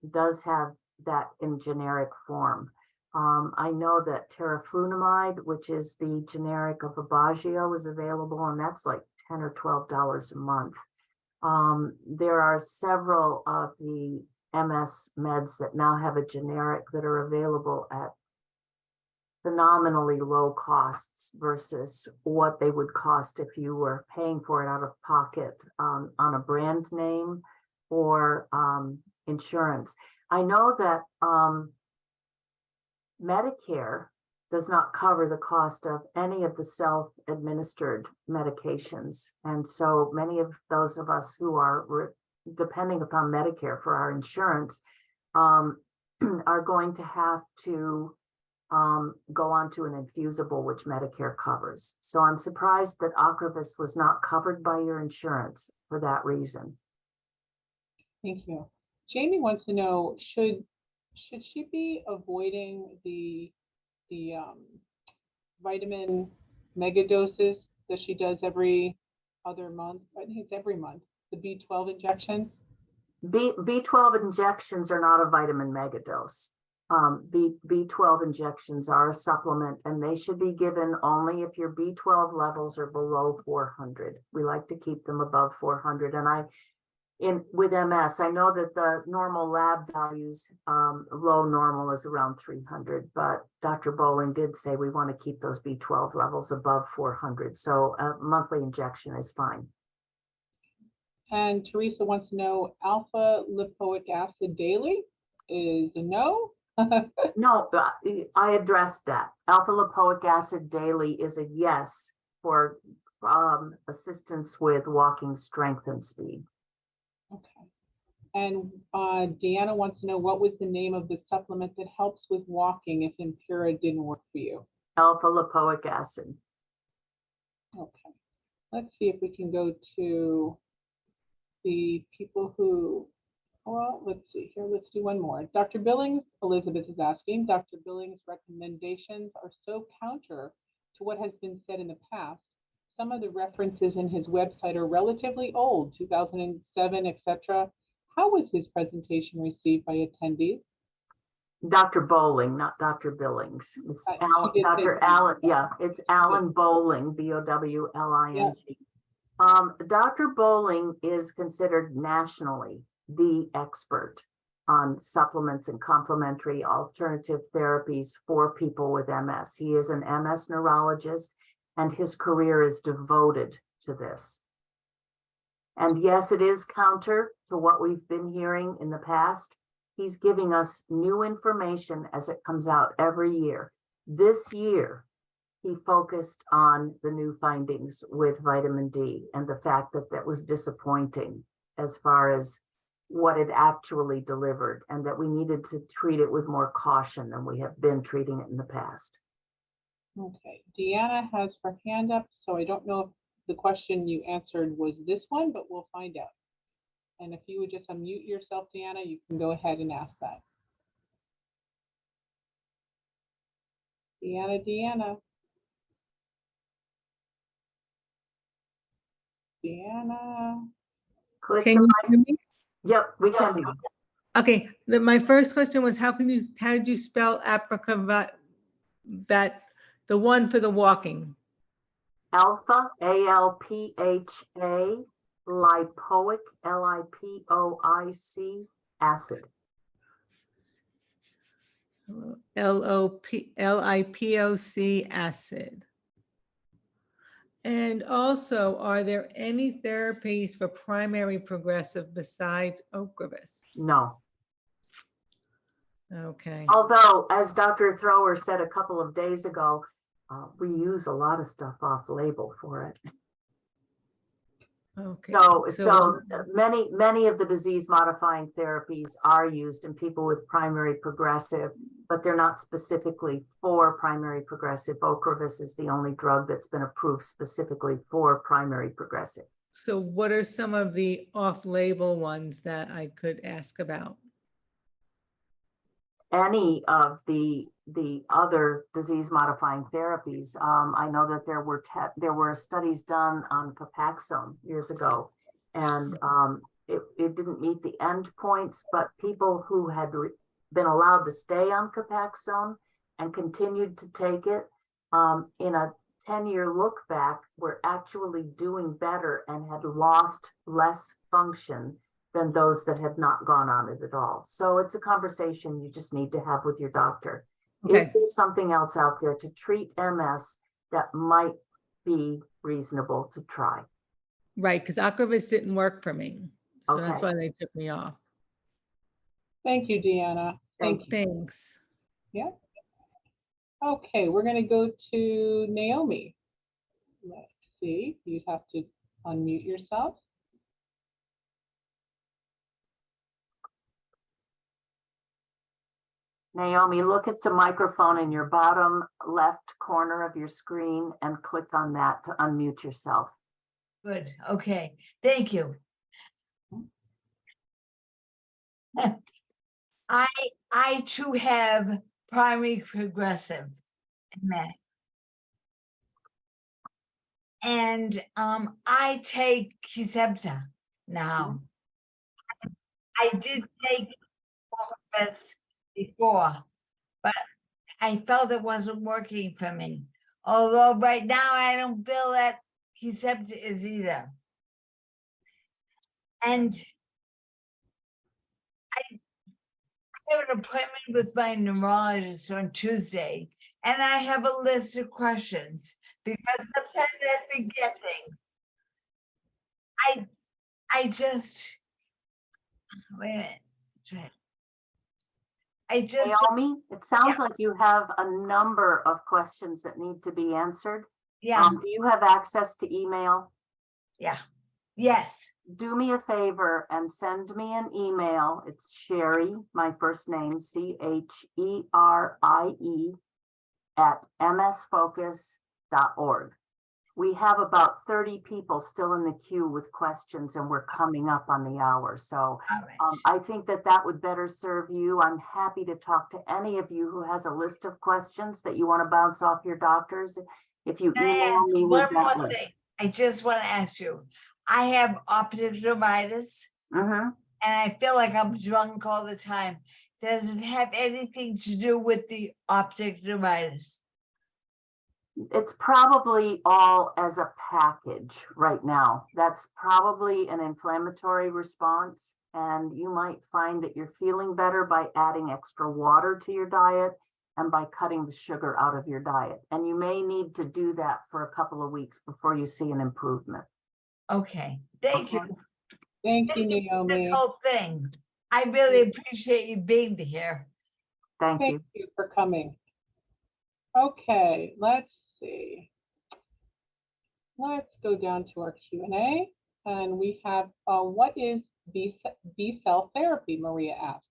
does have that in generic form. I know that teriflunomide, which is the generic of Aubagio, is available, and that's like $10 or $12 a month. There are several of the MS meds that now have a generic that are available at phenomenally low costs versus what they would cost if you were paying for it out of pocket on a brand name or insurance. I know that Medicare does not cover the cost of any of the self-administered medications. And so many of those of us who are depending upon Medicare for our insurance are going to have to go on to an infusible, which Medicare covers. So I'm surprised that Ocrevus was not covered by your insurance for that reason. Thank you. Jamie wants to know, should she be avoiding the vitamin megadoses that she does every other month? I think it's every month. The B12 injections. B12 injections are not a vitamin megadose. B12 injections are a supplement, and they should be given only if your B12 levels are below 400. We like to keep them above 400. And with MS, I know that the normal lab values, low normal is around 300, but Dr. Bowling did say we want to keep those B12 levels above 400. So a monthly injection is fine. And Teresa wants to know, alpha lipoic acid daily is a no? No, I addressed that. Alpha lipoic acid daily is a yes for assistance with walking strength and speed. Okay. And Deanna wants to know, what was the name of the supplement that helps with walking if Impera didn't work for you? Alpha lipoic acid. Okay. Let's see if we can go to the people who, well, let's see here. Let's do one more. Dr. Billings, Elizabeth is asking, Dr. Billings' recommendations are so counter to what has been said in the past. Some of the references in his website are relatively old, 2007, etc. How was his presentation received by attendees? Dr. Bowling, not Dr. Billings. It's She Alan, did say Dr. Bowling. Allen. Yeah, it's Alan Bowling, Bowling. Dr. Bowling is considered nationally the expert on supplements and complementary alternative therapies for people with MS. He is an MS neurologist, and his career is devoted to this. And yes, it is counter to what we've been hearing in the past. He's giving us new information as it comes out every year. This year, he focused on the new findings with vitamin D and the fact that that was disappointing as far as what it actually delivered, and that we needed to treat it with more caution than we have been treating it in the past. Okay, Deanna has her hand up, so I don't know if the question you answered was this one, but we'll find out. And if you would just unmute yourself, Deanna, you can go ahead and ask that. Deanna. Click Can the you mic. hear me? Yep, we can do. Okay, my first question was how did you spell apricot, that the one for the walking? Alpha, ALPHA, lipoic, LIPOIC acid. LIPOC acid. And also, are there any therapies for primary progressive besides Ocrevus? No. Okay. Although, as Dr. Thrower said a couple of days ago, we use a lot of stuff off label for it. Okay. So many of the disease modifying therapies are used in people with primary progressive, but they're not specifically for primary progressive. Ocrevus is the only drug that's been approved specifically for primary progressive. So what are some of the off-label ones that I could ask about? Any of the other disease modifying therapies. I know that there were studies done on Copaxone years ago, and it didn't meet the end points, but people who had been allowed to stay on Copaxone and continued to take it in a 10-year look back were actually doing better and had lost less function than those that had not gone on it at all. So it's a conversation you just need to have with your doctor. Okay. Is there something else out there to treat MS that might be reasonable to try? Right, because Ocrevus didn't work for me. So that's Okay. why they took me off. Thank you, Deanna. Thank you. Thanks. Yeah. Okay, we're going to go to Naomi. Let's see. You have to unmute yourself. Naomi, look at the microphone in your bottom left corner of your screen and click on that to unmute yourself. Good. Okay. Thank you. I too have primary progressive MS. And I take Kesimpta now. I did take this before, but I felt it wasn't working for me. Although right now I don't feel that Kesimpta is either. And I have an appointment with my neurologist on Tuesday, and I have a list of questions because sometimes I forget things. I just wait a minute. Naomi, it sounds like you have a number of questions that need to be answered. Yeah. Do you have access to email? Yeah. Yes. Do me a favor and send me an email. It's Cherie, my first name, CHERIE @msfocus.org. We have about 30 people still in the queue with questions, and we're coming up on the hour. So I think that would better serve you. I'm happy to talk to any of you who has a list of questions that you want to bounce off your doctors. If you email me with one more that list. thing. I just want to ask you. I have optic neuritis, and I feel like I'm drunk all the time. does it have anything to do with the optic neuritis? It's probably all as a package right now. That's probably an inflammatory response, and you might find that you're feeling better by adding extra water to your diet and by cutting the sugar out of your diet. And you may need to do that for a couple of weeks before you see an improvement. Okay, thank you. Thank you, Thank you for this Naomi. whole thing. I really appreciate you being here. Thank you. Thank you for coming. Okay, let's see. Let's go down to our Q&A, and we have, what is B-cell therapy, Maria asks.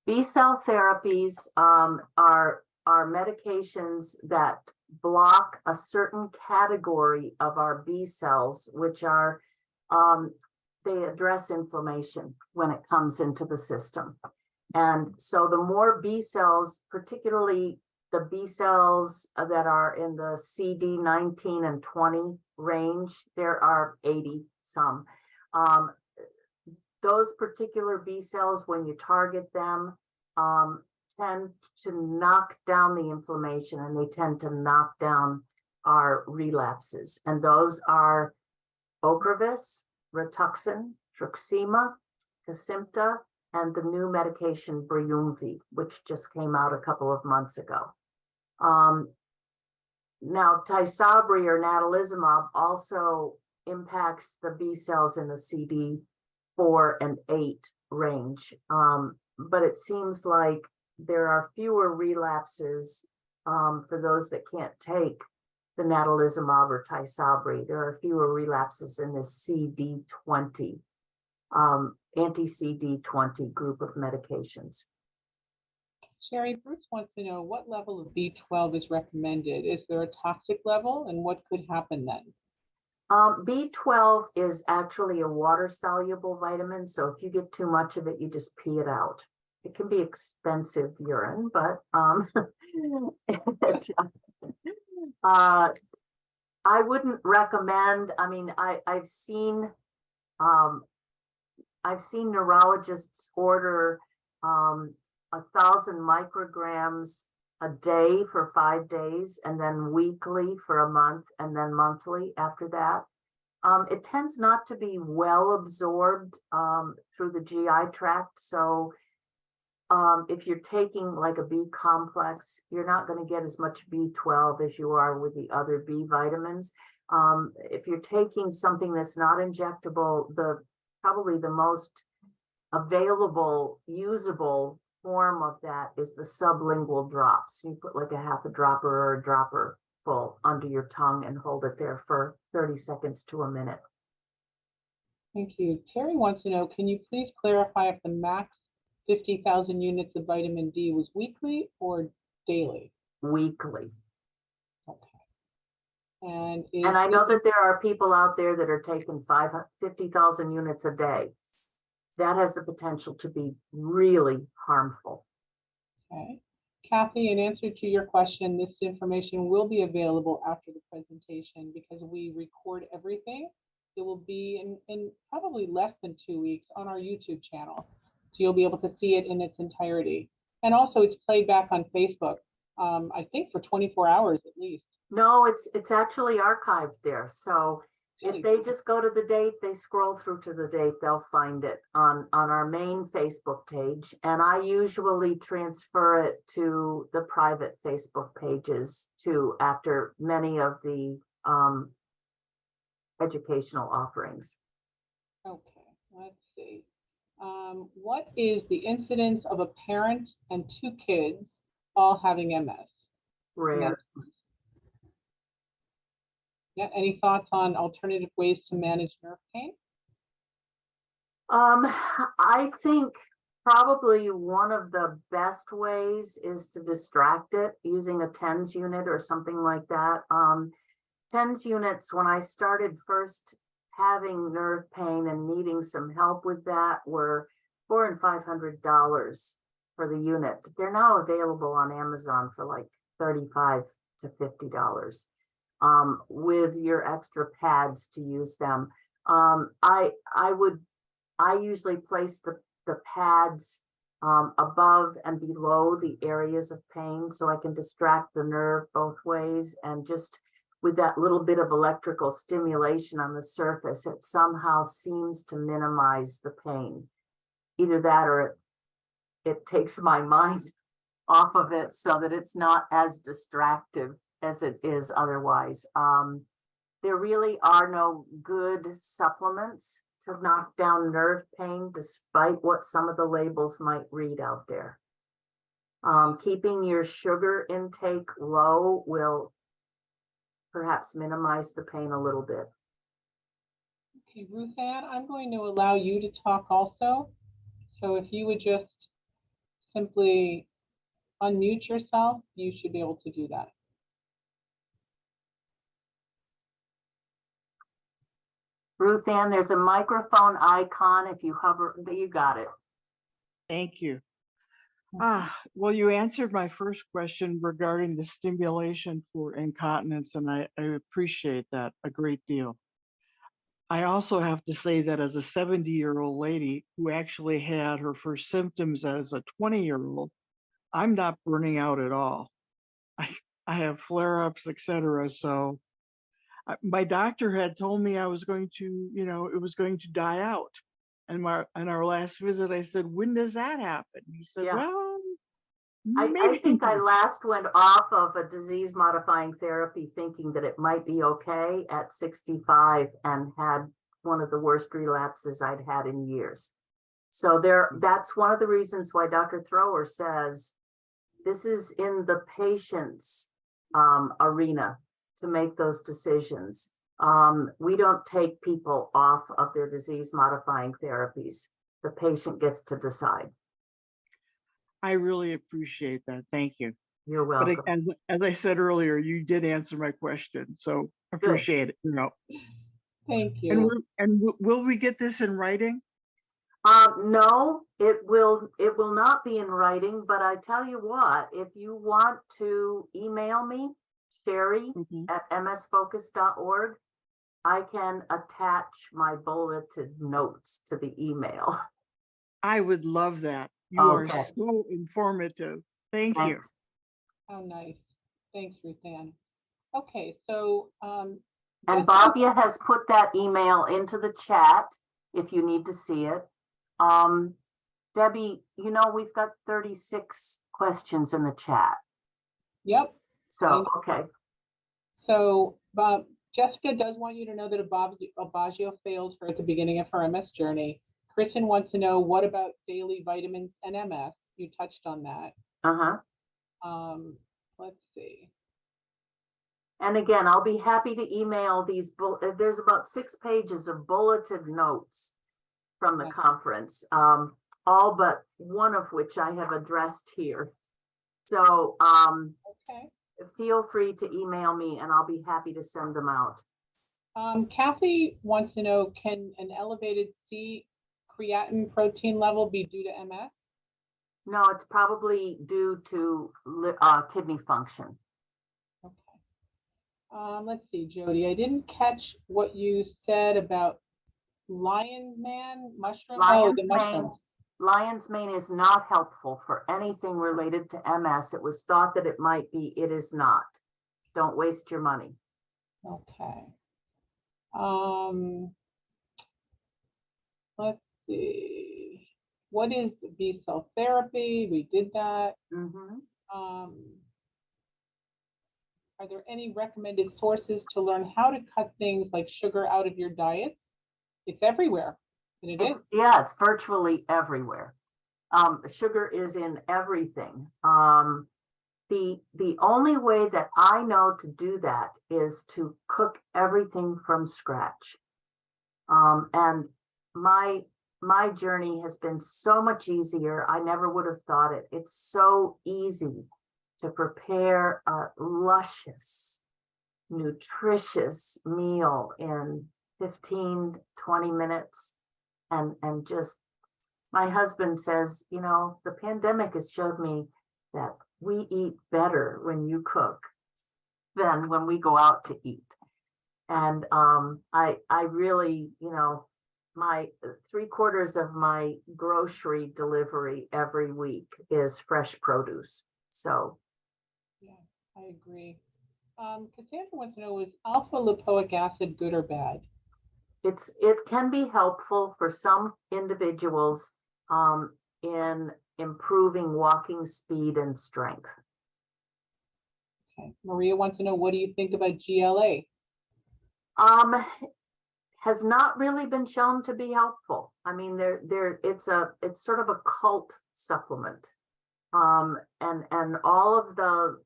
B-cell therapies are medications that block a certain category of our B cells, which are, they address inflammation when it comes into the system. And so the more B cells, particularly the B cells that are in the CD19 and 20 range, there are 80 some. Those particular B cells, when you target them, tend to knock down the inflammation, and they tend to knock down our relapses. And those are Ocrevus, Rituxan, Truxima, Kesimpta, and the new medication Briumvi, which just came out a couple of months ago. Now, Tysabri or natalizumab also impacts the B cells in the CD4 and 8 range, but it seems like there are fewer relapses for those that can't take the natalizumab or Tysabri. There are fewer relapses in this CD20, anti-CD20 group of medications. Cherie, Bruce wants to know what level of B12 is recommended. Is there a toxic level, and what could happen then? B12 is actually a water-soluble vitamin, so if you get too much of it, you just pee it out. It can be expensive urine, but I wouldn't recommend. I mean, I've seen neurologists order 1,000 micrograms a day for 5 days, and then weekly for a month, and then monthly after that. It tends not to be well absorbed through the GI tract. So if you're taking like a B complex, you're not going to get as much B12 as you are with the other B vitamins. If you're taking something that's not injectable, probably the most available, usable form of that is the sublingual drops. You put like a half a dropper or a dropper full under your tongue and hold it there for 30 seconds to a minute. Thank you. Terry wants to know, can you please clarify if the max 50,000 units of vitamin D was weekly or daily? Weekly. Okay. And I know that there are people out there that are taking 50,000 units a day. That has the potential to be really harmful. Okay. Kathy, in answer to your question, this information will be available after the presentation because we record everything. It will be in probably less than 2 weeks on our YouTube channel. So you'll be able to see it in its entirety. And also it's played back on Facebook, I think for 24 hours at least. No, it's actually archived there. So if they just go to the date, they scroll through to the date, they'll find it on our main Facebook page. And I usually transfer it to the private Facebook pages too, after many of the educational offerings. Okay, let's see. What is the incidence of a parent and 2 kids all having MS? Rare. Yeah, any thoughts on alternative ways to manage nerve pain? I think probably one of the best ways is to distract it using a TENS unit or something like that. TENS units, when I started first having nerve pain and needing some help with that, were $400 and $500 for the unit. They're now available on Amazon for like $35 to $50. With your extra pads to use them. I usually place the pads above and below the areas of pain, so I can distract the nerve both ways, and just with that little bit of electrical stimulation on the surface, it somehow seems to minimize the pain. Either that or it takes my mind off of it so that it's not as distractive as it is otherwise. There really are no good supplements to knock down nerve pain, despite what some of the labels might read out there. Keeping your sugar intake low will perhaps minimize the pain a little bit. Okay, Ruth Ann, I'm going to allow you to talk also. So if you would just simply unmute yourself, you should be able to do that. Ruth Ann, there's a microphone icon. If you hover, you got it. Thank you. Well, you answered my first question regarding the stimulation for incontinence, and I appreciate that a great deal. I also have to say that as a 70-year-old lady who actually had her first symptoms as a 20-year-old, I'm not burning out at all. I have flare-ups, etc. So my doctor had told me I was going to, it was going to die out. And in our last visit, I said, when does that happen? He said, Yeah. well, I think I last went off of a disease modifying therapy thinking that it might be okay at 65, and had one of the worst relapses I'd had in years. So that's one of the reasons why Dr. Thrower says this is in the patient's arena to make those decisions. We don't take people off of their disease modifying therapies. The patient gets to decide. I really appreciate that. Thank you. You're welcome. But as I said earlier, you did answer my question, so appreciate it. Thank you. And will we get this in writing? No, it will not be in writing, but I tell you what, if you want to email me, Cherie at msfocus.org, I can attach my bulleted notes to the email. I would love that. You are so informative. Thank you. How nice. Thanks, Ruth Ann. Okay, so and Bhavya has put that email into the chat if you need to see it. Debbie, we've got 36 questions in the chat. Yep. So, okay. So Jessica does want you to know that Aubagio failed her at the beginning of her MS journey. Kristen wants to know, what about daily vitamins and MS? You touched on that. Let's see. And again, I'll be happy to email these. There's about 6 pages of bulleted notes from the conference, all but one of which I have addressed here. So feel free to email me and I'll be happy to send them out. Kathy wants to know, can an elevated C creatine protein level be due to MS? No, it's probably due to kidney function. Okay. Let's see, Jody, I didn't catch what you said about lion's mane mushroom. The mushrooms. Lion's mane is not helpful for anything related to MS. It was thought that it might be. It is not. Don't waste your money. Okay. Let's see. What is B cell therapy? We did that. Are there any recommended sources to learn how to cut things like sugar out of your diets? It's everywhere. And it is. Yeah, it's virtually everywhere. Sugar is in everything. The only way that I know to do that is to cook everything from scratch. And my journey has been so much easier. I never would have thought it. It's so easy to prepare a luscious, nutritious meal in 15, 20 minutes. And just, my husband says, the pandemic has showed me that we eat better when you cook than when we go out to eat. And I really, my 3/4 of my grocery delivery every week is fresh produce. So Yeah, I agree. Cassandra wants to know, is alpha lipoic acid good or bad? it can be helpful for some individuals in improving walking speed and strength. Okay. Maria wants to know, what do you think about GLA? Has not really been shown to be helpful. I mean, it's sort of a cult supplement. And all of the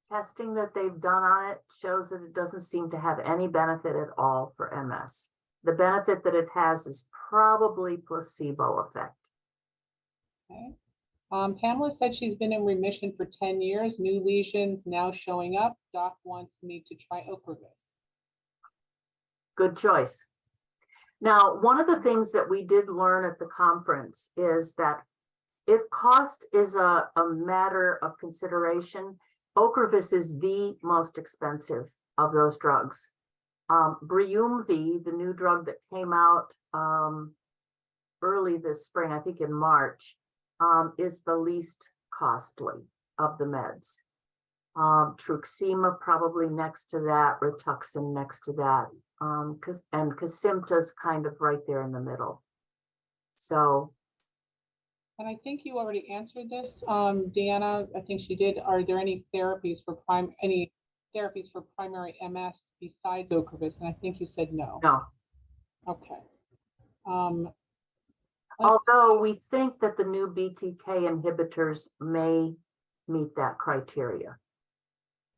testing that they've done on it shows that it doesn't seem to have any benefit at all for MS. The benefit that it has is probably placebo effect. Okay. Pamela said she's been in remission for 10 years, new lesions now showing up. Doc wants me to try Ocrevus. Good choice. Now, one of the things that we did learn at the conference is that if cost is a matter of consideration, Ocrevus is the most expensive of those drugs. Briumvi, the new drug that came out early this spring, I think in March, is the least costly of the meds. Truxima probably next to that, Rituxan next to that, and Kesimpta's kind of right there in the middle. So. And I think you already answered this, Deanna. I think she did. Are there any therapies for primary MS besides Ocrevus? And I think you said no. No. Okay. Although we think that the new BTK inhibitors may meet that criteria.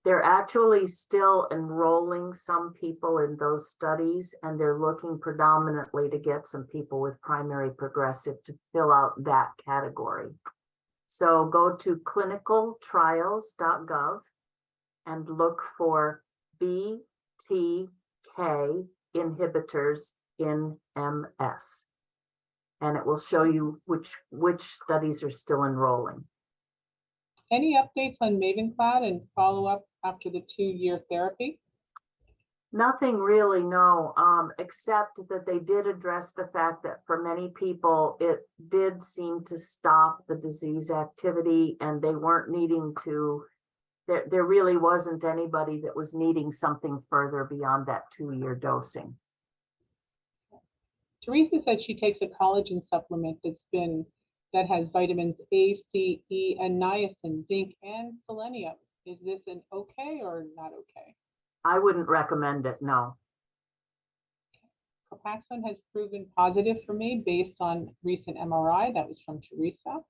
They're actually still enrolling some people in those studies, and they're looking predominantly to get some people with primary progressive to fill out that category. So go to clinicaltrials.gov and look for BTK inhibitors in MS. And it will show you which studies are still enrolling. Any updates on Mavenclad and follow-up after the 2-year therapy? Nothing really, no, except that they did address the fact that for many people, it did seem to stop the disease activity, and they weren't needing to, there really wasn't anybody that was needing something further beyond that 2-year dosing. Teresa said she takes a collagen supplement that has vitamins A, C, E, and niacin, zinc, and selenium. Is this an okay or not okay? I wouldn't recommend it, no. Copaxone has proven positive for me based on recent MRI. That was from Teresa.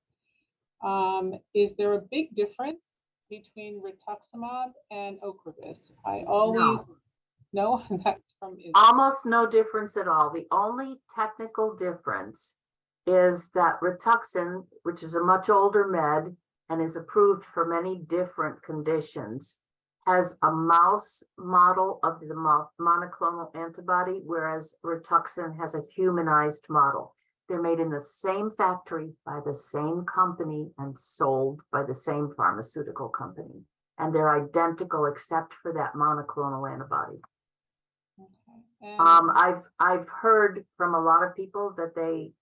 Is there a big difference between rituximab and Ocrevus? I always know that's from Israel. Almost no difference at all. The only technical difference is that Rituxan, which is a much older med and is approved for many different conditions, has a mouse model of the monoclonal antibody, whereas Rituxan has a humanized model. They're made in the same factory by the same company and sold by the same pharmaceutical company. And they're identical except for that monoclonal antibody. Okay. I've heard from a lot of people that they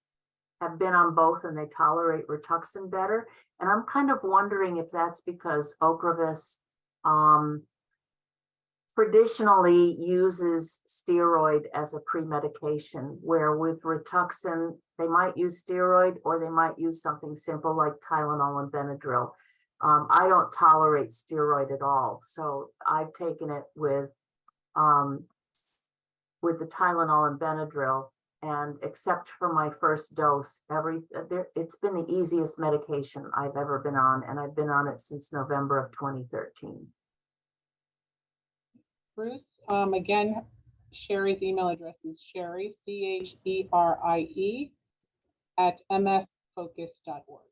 have been on both and they tolerate Rituxan better. And I'm kind of wondering if that's because Ocrevus traditionally uses steroid as a pre-medication, where with Rituxan, they might use steroid or they might use something simple like Tylenol and Benadryl. I don't tolerate steroid at all. So I've taken it with the Tylenol and Benadryl, and except for my first dose, it's been the easiest medication I've ever been on, and I've been on it since November of 2013. Bruce, again, Cherie's email address is Cherie, CHERIE, at msfocus.org.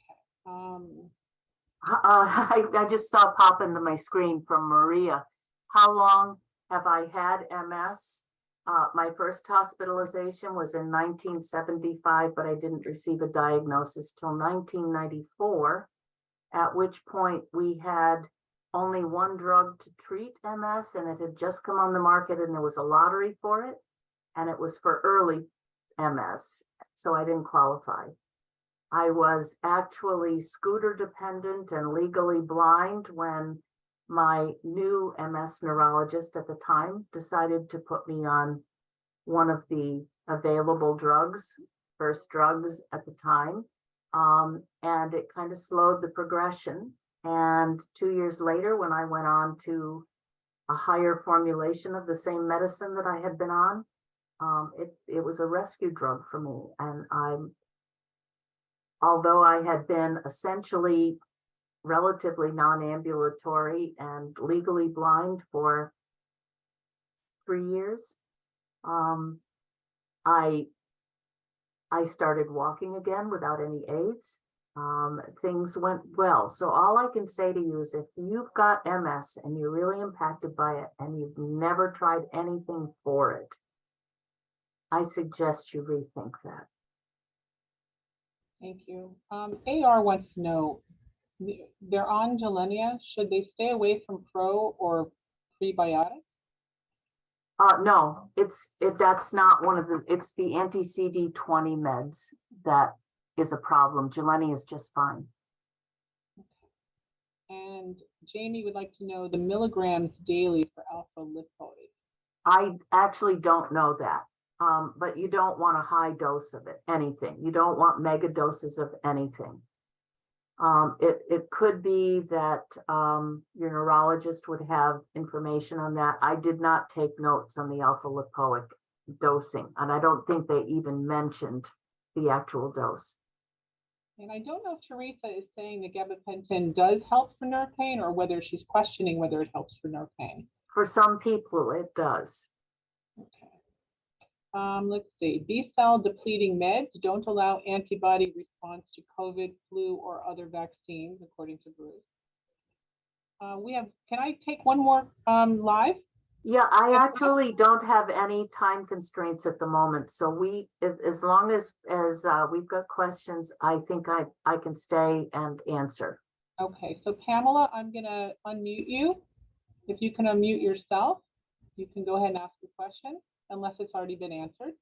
Okay. I just saw pop into my screen from Maria. How long have I had MS? My first hospitalization was in 1975, but I didn't receive a diagnosis till 1994, at which point we had only one drug to treat MS, and it had just come on the market, and there was a lottery for it, and it was for early MS, so I didn't qualify. I was actually scooter dependent and legally blind when my new MS neurologist at the time decided to put me on one of the available drugs, first drugs at the time. And it kind of slowed the progression. And 2 years later, when I went on to a higher formulation of the same medicine that I had been on, it was a rescue drug for me. And although I had been essentially relatively non-ambulatory and legally blind for 3 years, I started walking again without any aids. Things went well. So all I can say to you is if you've got MS and you're really impacted by it and you've never tried anything for it, I suggest you rethink that. Thank you. AR wants to know, they're on Gilenya. Should they stay away from pro or prebiotics? No, that's not one of the, it's the anti-CD20 meds that is a problem. Gilenya is just fine. And Jamie would like to know the milligrams daily for alpha lipoic. I actually don't know that, but you don't want a high dose of it, anything. You don't want mega doses of anything. It could be that your neurologist would have information on that. I did not take notes on the alpha lipoic dosing, and I don't think they even mentioned the actual dose. And I don't know if Teresa is saying that gabapentin does help for nerve pain or whether she's questioning whether it helps for nerve pain. For some people, it does. Okay. Let's see. B-cell depleting meds don't allow antibody response to COVID, flu, or other vaccines, according to Bruce. Can I take one more live? Yeah, I actually don't have any time constraints at the moment. So as long as we've got questions, I think I can stay and answer. Okay, so Pamela, I'm gonna unmute you. If you can unmute yourself, you can go ahead and ask the question, unless it's already been answered.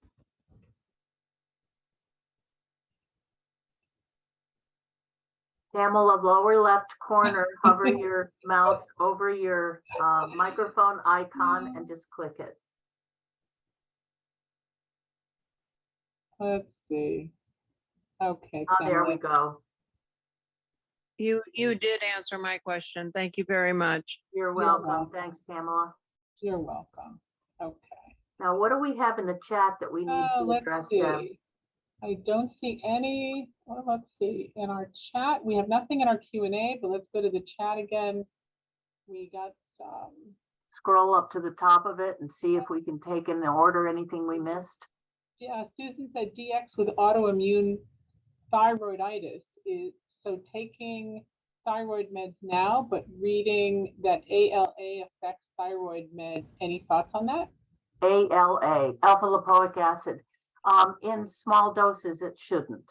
Pamela, lower left corner, hover your mouse over your microphone icon and just click it. Let's see. Okay, There we Pamela. go. You did answer my question. Thank you very much. You're welcome. Thanks, Pamela. You're welcome. Okay. Now, what do we have in the chat that we need to address, Deb? See. I don't see any. Well, let's see. In our chat, we have nothing in our Q&A, but let's go to the chat again. We got some. Scroll up to the top of it and see if we can take in the order anything we missed. Yeah, Susan said DX with autoimmune thyroiditis is so taking thyroid meds now, but reading that ALA affects thyroid med. Any thoughts on that? ALA, alpha lipoic acid. In small doses, it shouldn't.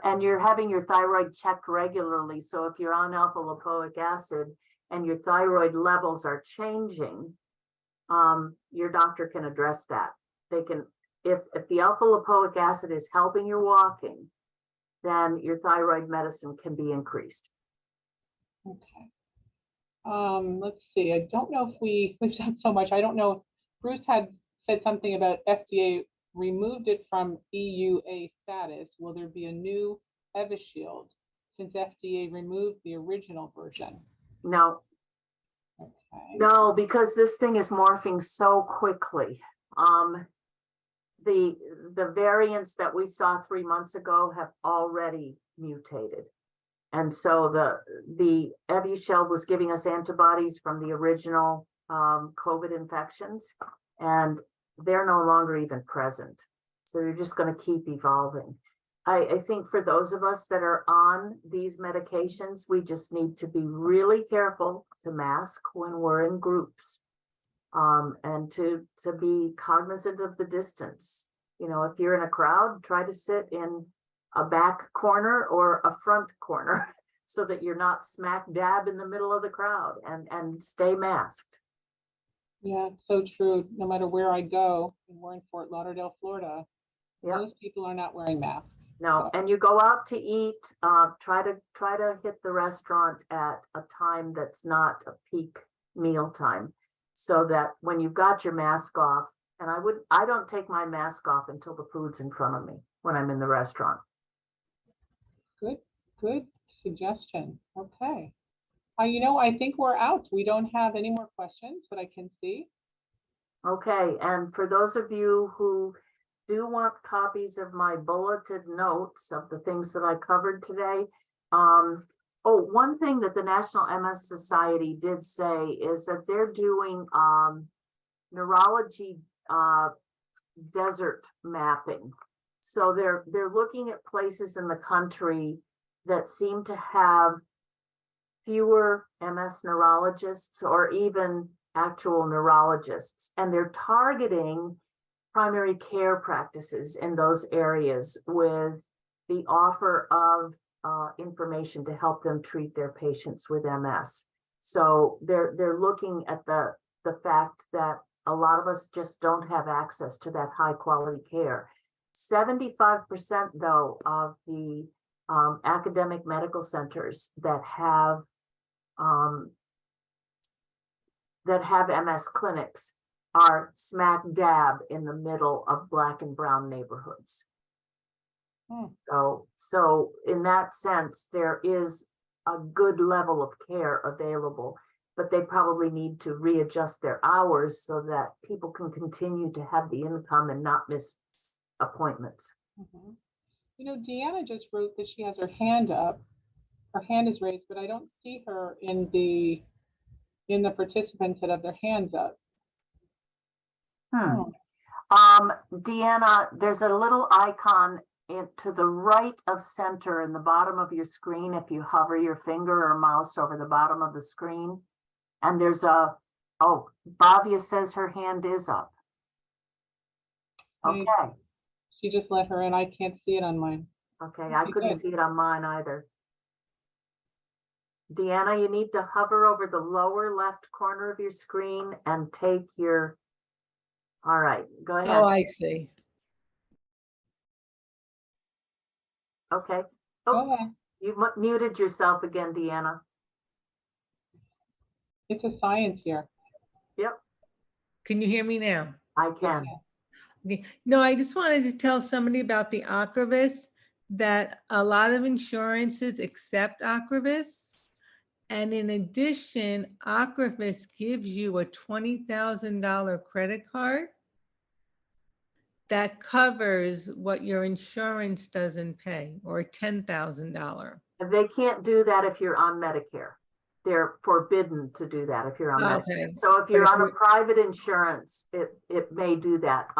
And you're having your thyroid checked regularly. So if you're on alpha lipoic acid and your thyroid levels are changing, your doctor can address that. They can, if the alpha lipoic acid is helping your walking, then your thyroid medicine can be increased. Okay. Let's see. I don't know if we've done so much. I don't know if Bruce had said something about FDA removed it from EUA status. Will there be a new Evishield since FDA removed the original version? No. Okay. No, because this thing is morphing so quickly. The variants that we saw 3 months ago have already mutated. And so the Evishield was giving us antibodies from the original COVID infections, and they're no longer even present. So you're just going to keep evolving. I think for those of us that are on these medications, we just need to be really careful to mask when we're in groups, and to be cognizant of the distance. You know, if you're in a crowd, try to sit in a back corner or a front corner so that you're not smack dab in the middle of the crowd, and stay masked. Yeah, it's so true. No matter where I go, and we're in Fort Lauderdale, Florida, Yep. most people are not wearing masks. No, So, and you go out to eat, try to hit the restaurant at a time that's not a peak meal time, so that when you've got your mask off, and I don't take my mask off until the food's in front of me when I'm in the restaurant. good suggestion. Okay. I think we're out. We don't have any more questions that I can see. Okay, and for those of you who do want copies of my bulleted notes of the things that I covered today, one thing that the National MS Society did say is that they're doing neurology desert mapping. So they're looking at places in the country that seem to have fewer MS neurologists or even actual neurologists, and they're targeting primary care practices in those areas with the offer of information to help them treat their patients with MS. So they're looking at the fact that a lot of us just don't have access to that high quality care. 75% though of the academic medical centers that have MS clinics are smack dab in the middle of Black and brown neighborhoods. So in that sense, there is a good level of care available, but they probably need to readjust their hours so that people can continue to have the income and not miss appointments. Deanna just wrote that she has her hand up. Her hand is raised, but I don't see her in the participants that have their hands up. Deanna, there's a little icon to the right of center in the bottom of your screen. If you hover your finger or mouse over the bottom of the screen, and there's Bhavya says her hand is up. Okay. She just let her in. I can't see it on mine. Okay, I couldn't see it on mine either. Deanna, you need to hover over the lower left corner of your screen and take your, all right, go ahead. Oh, I see. Okay. Go ahead. You muted yourself again, Deanna. It's a science here. Yep, Can you hear me now? I can. Okay. No, I just wanted to tell somebody about the Ocrevus, that a lot of insurances accept Ocrevus. And in addition, Ocrevus gives you a $20,000 credit card that covers what your insurance doesn't pay, or $10,000. They can't do that if you're on Medicare. They're forbidden to do that if you're on Okay. Medicare. So if you're on a private insurance, it may do that.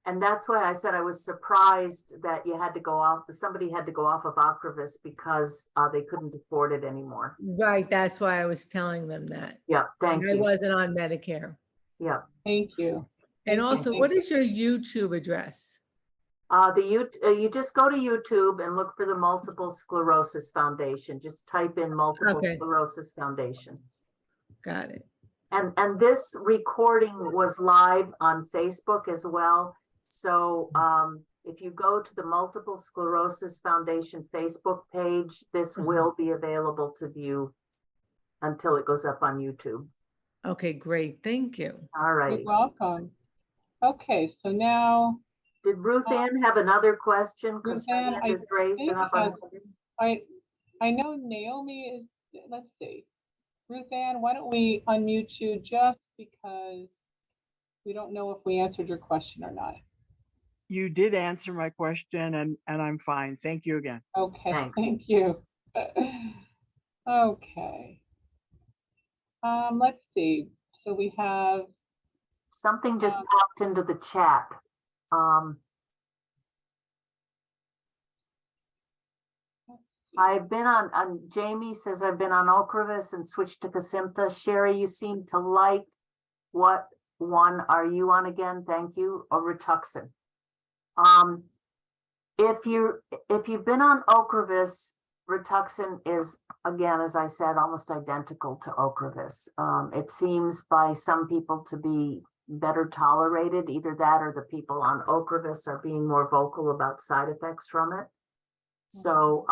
And that's why I said I was surprised that you had to go off, somebody had to go off of Ocrevus because they couldn't afford it anymore. Right, that's why I was telling them that. Yeah, thank you. I wasn't on Medicare. Yeah. Thank you. And also, what is your YouTube address? You just go to YouTube and look for the Multiple Sclerosis Foundation. Just type in Multiple Sclerosis Foundation. Got it. And this recording was live on Facebook as well. So if you go to the Multiple Sclerosis Foundation Facebook page, this will be available to view until it goes up on YouTube. Okay, great. Thank you. All right. You're welcome. Okay, so now. Did Ruth Ann have another question? Ruth Ann, I know Naomi is, let's see. Ruth Ann, why don't we unmute you just because we don't know if we answered your question or not. You did answer my question, and I'm fine. Thank you again. Okay, Thanks. Thank you. Okay. Let's see. So we have something just popped into the chat. I've been on Jamie says I've been on Ocrevus and switched to Kesimpta. Cherie, you seem to like, what one are you on again? Thank you. Or Rituxan. If you've been on Ocrevus, Rituxan is, again, as I said, almost identical to Ocrevus. It seems by some people to be better tolerated. Either that or the people on Ocrevus are being more vocal about side effects from it. So,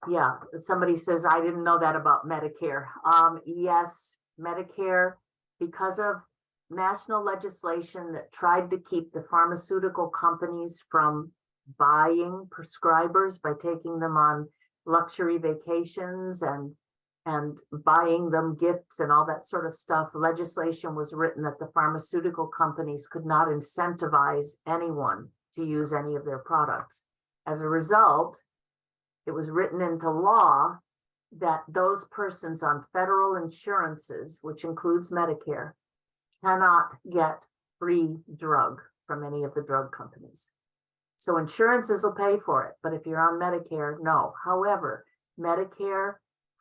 yeah, somebody says, I didn't know that about Medicare. Yes, Medicare, because of national legislation that tried to keep the pharmaceutical companies from buying prescribers by taking them on luxury vacations and buying them gifts and all that sort of stuff. Legislation was written that the pharmaceutical companies could not incentivize anyone to use any of their products. As a result, it was written into law that those persons on federal insurances, which includes Medicare, cannot get free drug from any of the drug companies. So insurances will pay for it, but if you're on Medicare, no. However, Medicare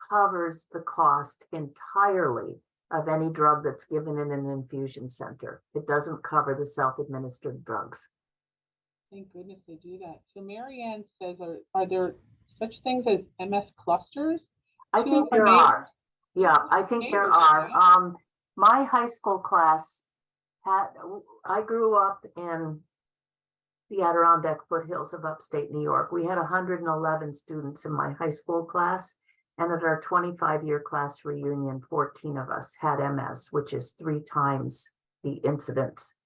covers the cost entirely of any drug that's given in an infusion center. It doesn't cover the self-administered drugs. Thank goodness they do that. So Marianne says, are there such things as MS clusters? I think there are. Yeah, I think there are. My high school class I grew up in the Adirondack foothills of upstate New York. We had 111 students in my high school class. And at our 25-year class reunion, 14 of us had MS, which is 3 times the incidence.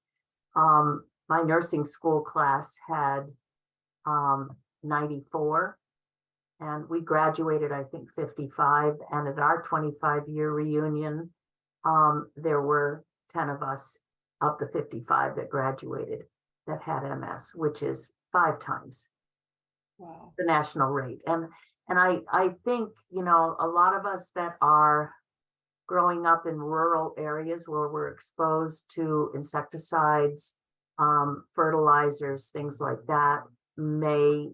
My nursing school class had 94, and we graduated, I think, 55. And at our 25-year reunion, there were 10 of us of the 55 that graduated that had MS, which is 5 times the national rate. And I think, you know, a lot of us that are growing up in rural areas where we're exposed to insecticides, fertilizers, things like that, may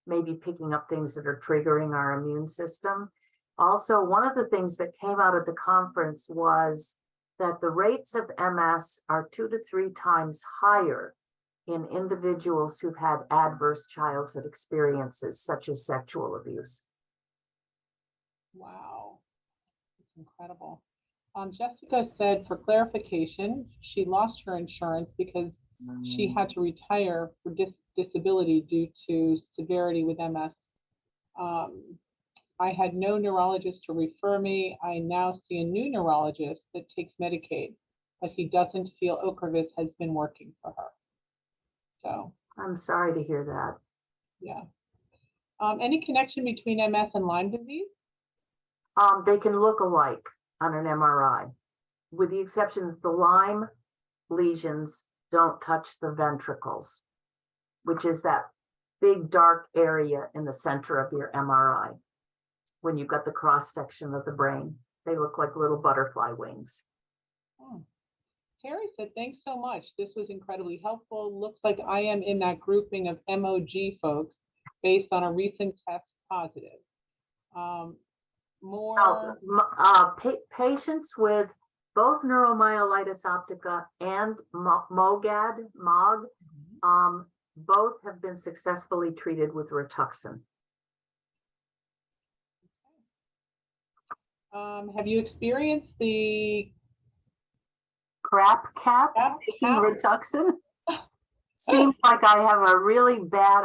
be picking up things that are triggering our immune system. Also, one of the things that came out at the conference was that the rates of MS are 2 to 3 times higher in individuals who've had adverse childhood experiences, such as sexual abuse. Wow, it's incredible. Jessica said, for clarification, she lost her insurance because she had to retire for disability due to severity with MS. I had no neurologist to refer me. I now see a new neurologist that takes Medicaid, but he doesn't feel Ocrevus has been working for her. So I'm sorry to hear that. Yeah. Any connection between MS and Lyme disease? They can look alike on an MRI, with the exception that the Lyme lesions don't touch the ventricles, which is that big dark area in the center of your MRI. When you've got the cross section of the brain, they look like little butterfly wings. Oh. Terry said, thanks so much. This was incredibly helpful. Looks like I am in that grouping of MOG folks based on a recent test positive. Patients with both neuromyelitis optica and MOGAD, both have been successfully treated with Rituxan. Have you experienced the crap cap taking Rituxan? Seems like I have a really bad,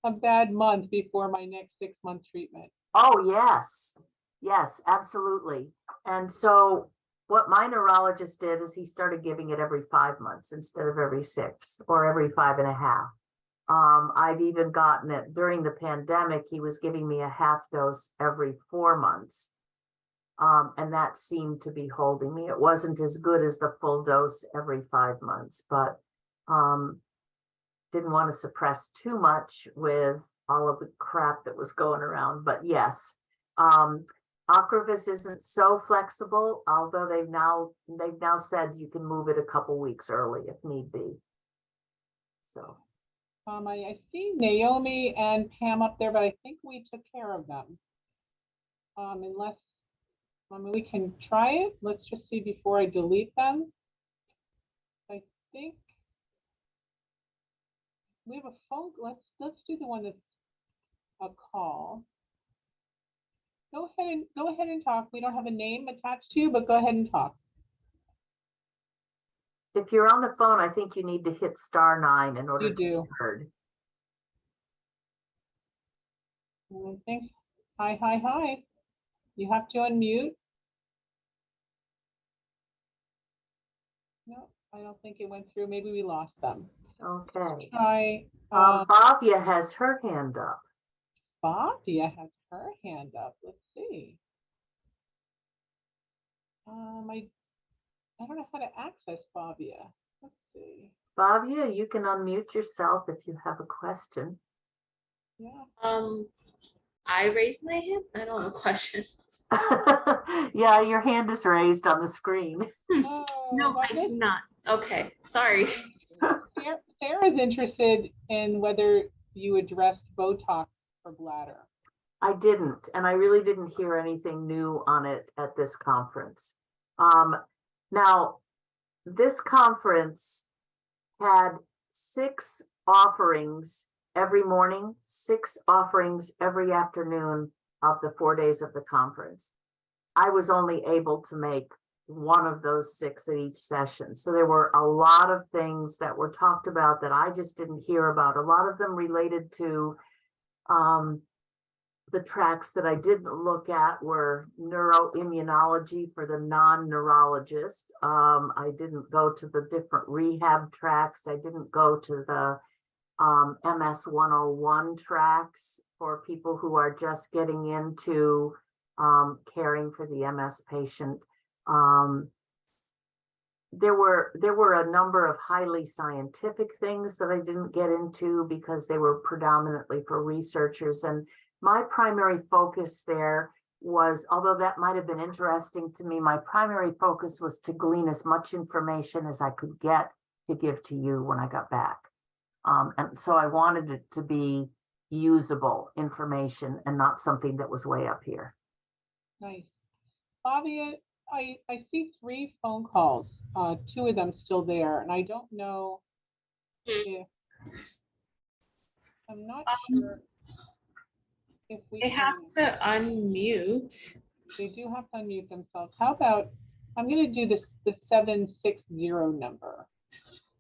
a bad month before my next 6-month treatment. Oh, yes. Yes, absolutely. And so what my neurologist did is he started giving it every 5 months instead of every 6 or every 5.5. I've even gotten it during the pandemic. He was giving me a half dose every 4 months. And that seemed to be holding me. It wasn't as good as the full dose every 5 months, but didn't want to suppress too much with all of the crap that was going around. But yes, Ocrevus isn't so flexible, although they've now said you can move it a couple weeks early if need be. So. I see Naomi and Pam up there, but I think we took care of them. Unless, we can try it. Let's just see before I delete them. I think we have a phone. Let's do the one that's a call. Go ahead and talk. We don't have a name attached to you, but go ahead and talk. If you're on the phone, I think you need to hit *9 in order You to be do. heard. Thanks. Hi. You have to unmute. No, I don't think it went through. Maybe we lost them. Okay. Try. Bhavya has her hand up. Bhavya has her hand up. Let's see. I don't know how to access Bhavya. Let's see. Bhavya, you can unmute yourself if you have a question. Yeah. I raised my hand. I don't have a question. Yeah, your hand is raised on the screen. Oh, No, I do not. Okay, sorry. Sarah's interested in whether you addressed Botox for bladder. I didn't, and I really didn't hear anything new on it at this conference. Now, this conference had 6 offerings every morning, 6 offerings every afternoon of the 4 days of the conference. I was only able to make one of those 6 at each session. So there were a lot of things that were talked about that I just didn't hear about. A lot of them related to the tracks that I didn't look at were neuroimmunology for the non-neurologist. I didn't go to the different rehab tracks. I didn't go to the MS 101 tracks for people who are just getting into caring for the MS patient. There were a number of highly scientific things that I didn't get into because they were predominantly for researchers. And my primary focus there was, although that might have been interesting to me, my primary focus was to glean as much information as I could get to give to you when I got back. And so I wanted it to be usable information and not something that was way up here. Nice. Bhavya, I see 3 phone calls, 2 of them still there, and I don't know if, I'm not sure if we They have to unmute. They do have to unmute themselves. How about, I'm going to do this, the 760 number.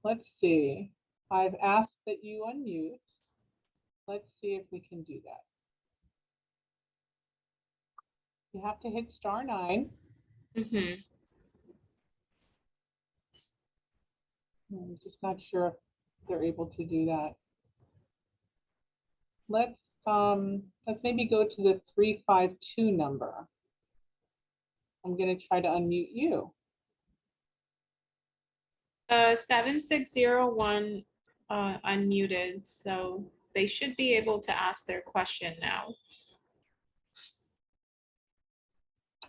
Let's see. I've asked that you unmute. Let's see if we can do that. You have to hit *9. Mm-hmm. I'm just not sure if they're able to do that. Let's maybe go to the 352 number. I'm going to try to unmute you. 7601 unmuted, so they should be able to ask their question now.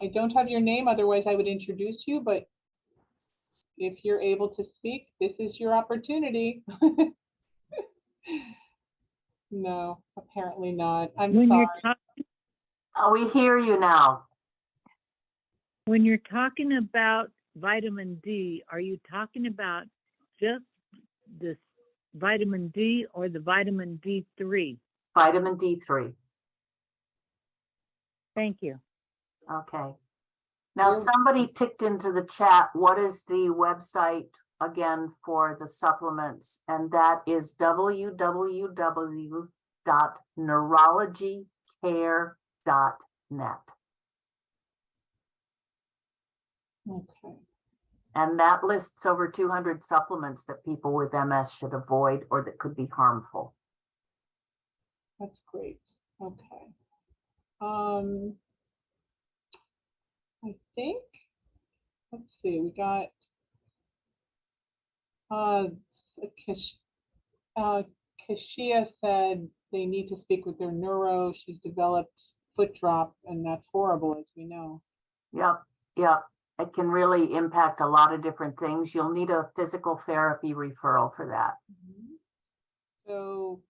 I don't have your name, otherwise I would introduce you, but if you're able to speak, this is your opportunity. No, apparently not. I'm sorry. Oh, we hear you now. When you're talking about vitamin D, are you talking about just the vitamin D or the vitamin D3? Vitamin D3. Thank you. Okay. Now somebody ticked into the chat, what is the website again for the supplements? And that is www.neurologycare.net. Okay. And that lists over 200 supplements that people with MS should avoid or that could be harmful. That's great. Okay. I think, let's see, we got Kashia said they need to speak with their neuro. She's developed foot drop, and that's horrible, as we know. Yep. It can really impact a lot of different things. You'll need a physical therapy referral for that. So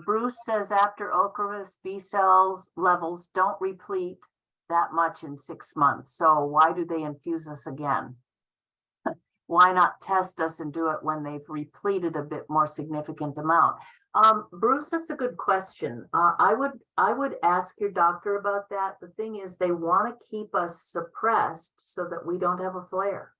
Bruce says after Ocrevus, B cells levels don't replete that much in 6 months. So why do they infuse us again? why not test us and do it when they've repleted a bit more significant amount? Bruce, that's a good question. I would ask your doctor about that. The thing is, they want to keep us suppressed so that we don't have a flare.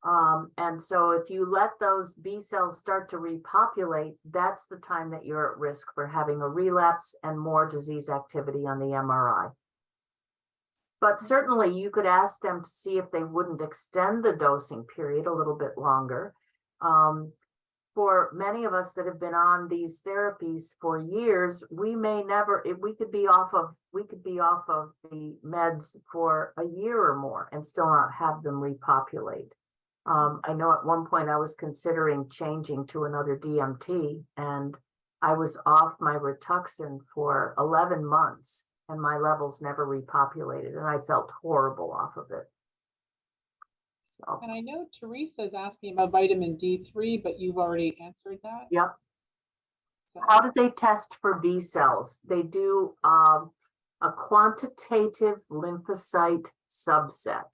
And so if you let those B cells start to repopulate, that's the time that you're at risk for having a relapse and more disease activity on the MRI. But certainly you could ask them to see if they wouldn't extend the dosing period a little bit longer. For many of us that have been on these therapies for years, we may never, if we could be off of the meds for a year or more and still not have them repopulate. I know at one point I was considering changing to another DMT, and I was off my Rituxan for 11 months and my levels never repopulated, and I felt horrible off of it. So. And I know Teresa is asking about vitamin D3, but you've already answered that. Yep. So. How do they test for B cells? They do a quantitative lymphocyte subset.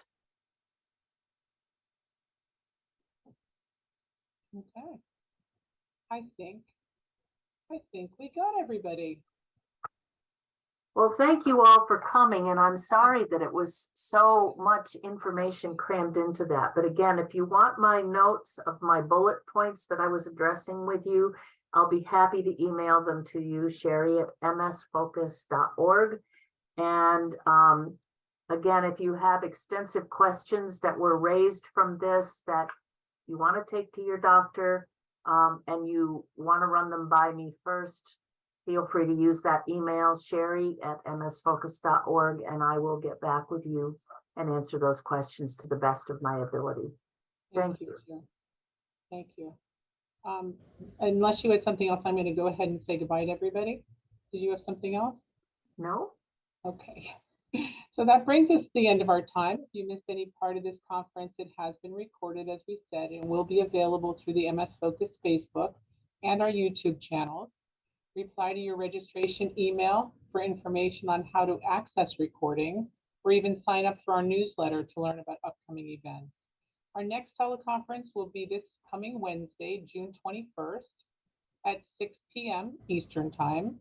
Okay. I think we got everybody. Well, thank you all for coming, and I'm sorry that it was so much information crammed into that. But again, if you want my notes of my bullet points that I was addressing with you, I'll be happy to email them to you, Cherie at msfocus.org. And again, if you have extensive questions that were raised from this that you want to take to your doctor and you want to run them by me first, feel free to use that email, Cherie at msfocus.org, and I will get back with you and answer those questions to the best of my ability. Thank you. Thank you. Unless you had something else, I'm going to go ahead and say goodbye to everybody. Did you have something else? No? Okay. So that brings us to the end of our time. If you missed any part of this conference, it has been recorded, as we said, and will be available through the MS Focus Facebook and our YouTube channels. Reply to your registration email for information on how to access recordings, or even sign up for our newsletter to learn about upcoming events. Our next teleconference will be this coming Wednesday, June 21st at 6 p.m. Eastern Time.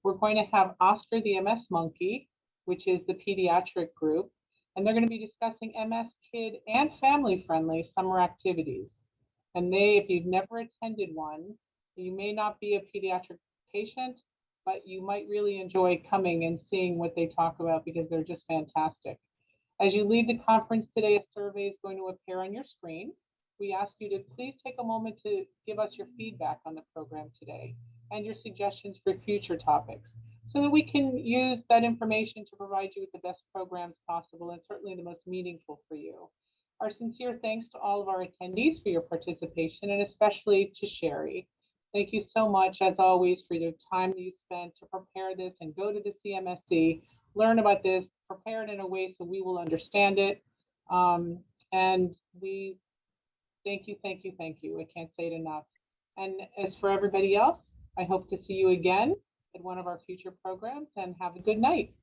We're going to have Oscar the MS Monkey, which is the pediatric group, and they're going to be discussing MS kid and family-friendly summer activities. And if you've never attended one, you may not be a pediatric patient, but you might really enjoy coming and seeing what they talk about because they're just fantastic. As you leave the conference today, a survey is going to appear on your screen. We ask you to please take a moment to give us your feedback on the program today and your suggestions for future topics so that we can use that information to provide you with the best programs possible and certainly the most meaningful for you. Our sincere thanks to all of our attendees for your participation, and especially to Cherie. Thank you so much, as always, for the time that you spent to prepare this and go to the CMSC, learn about this, prepare it in a way so we will understand it. And we thank you. I can't say it enough. And as for everybody else, I hope to see you again at one of our future programs, and have a good night.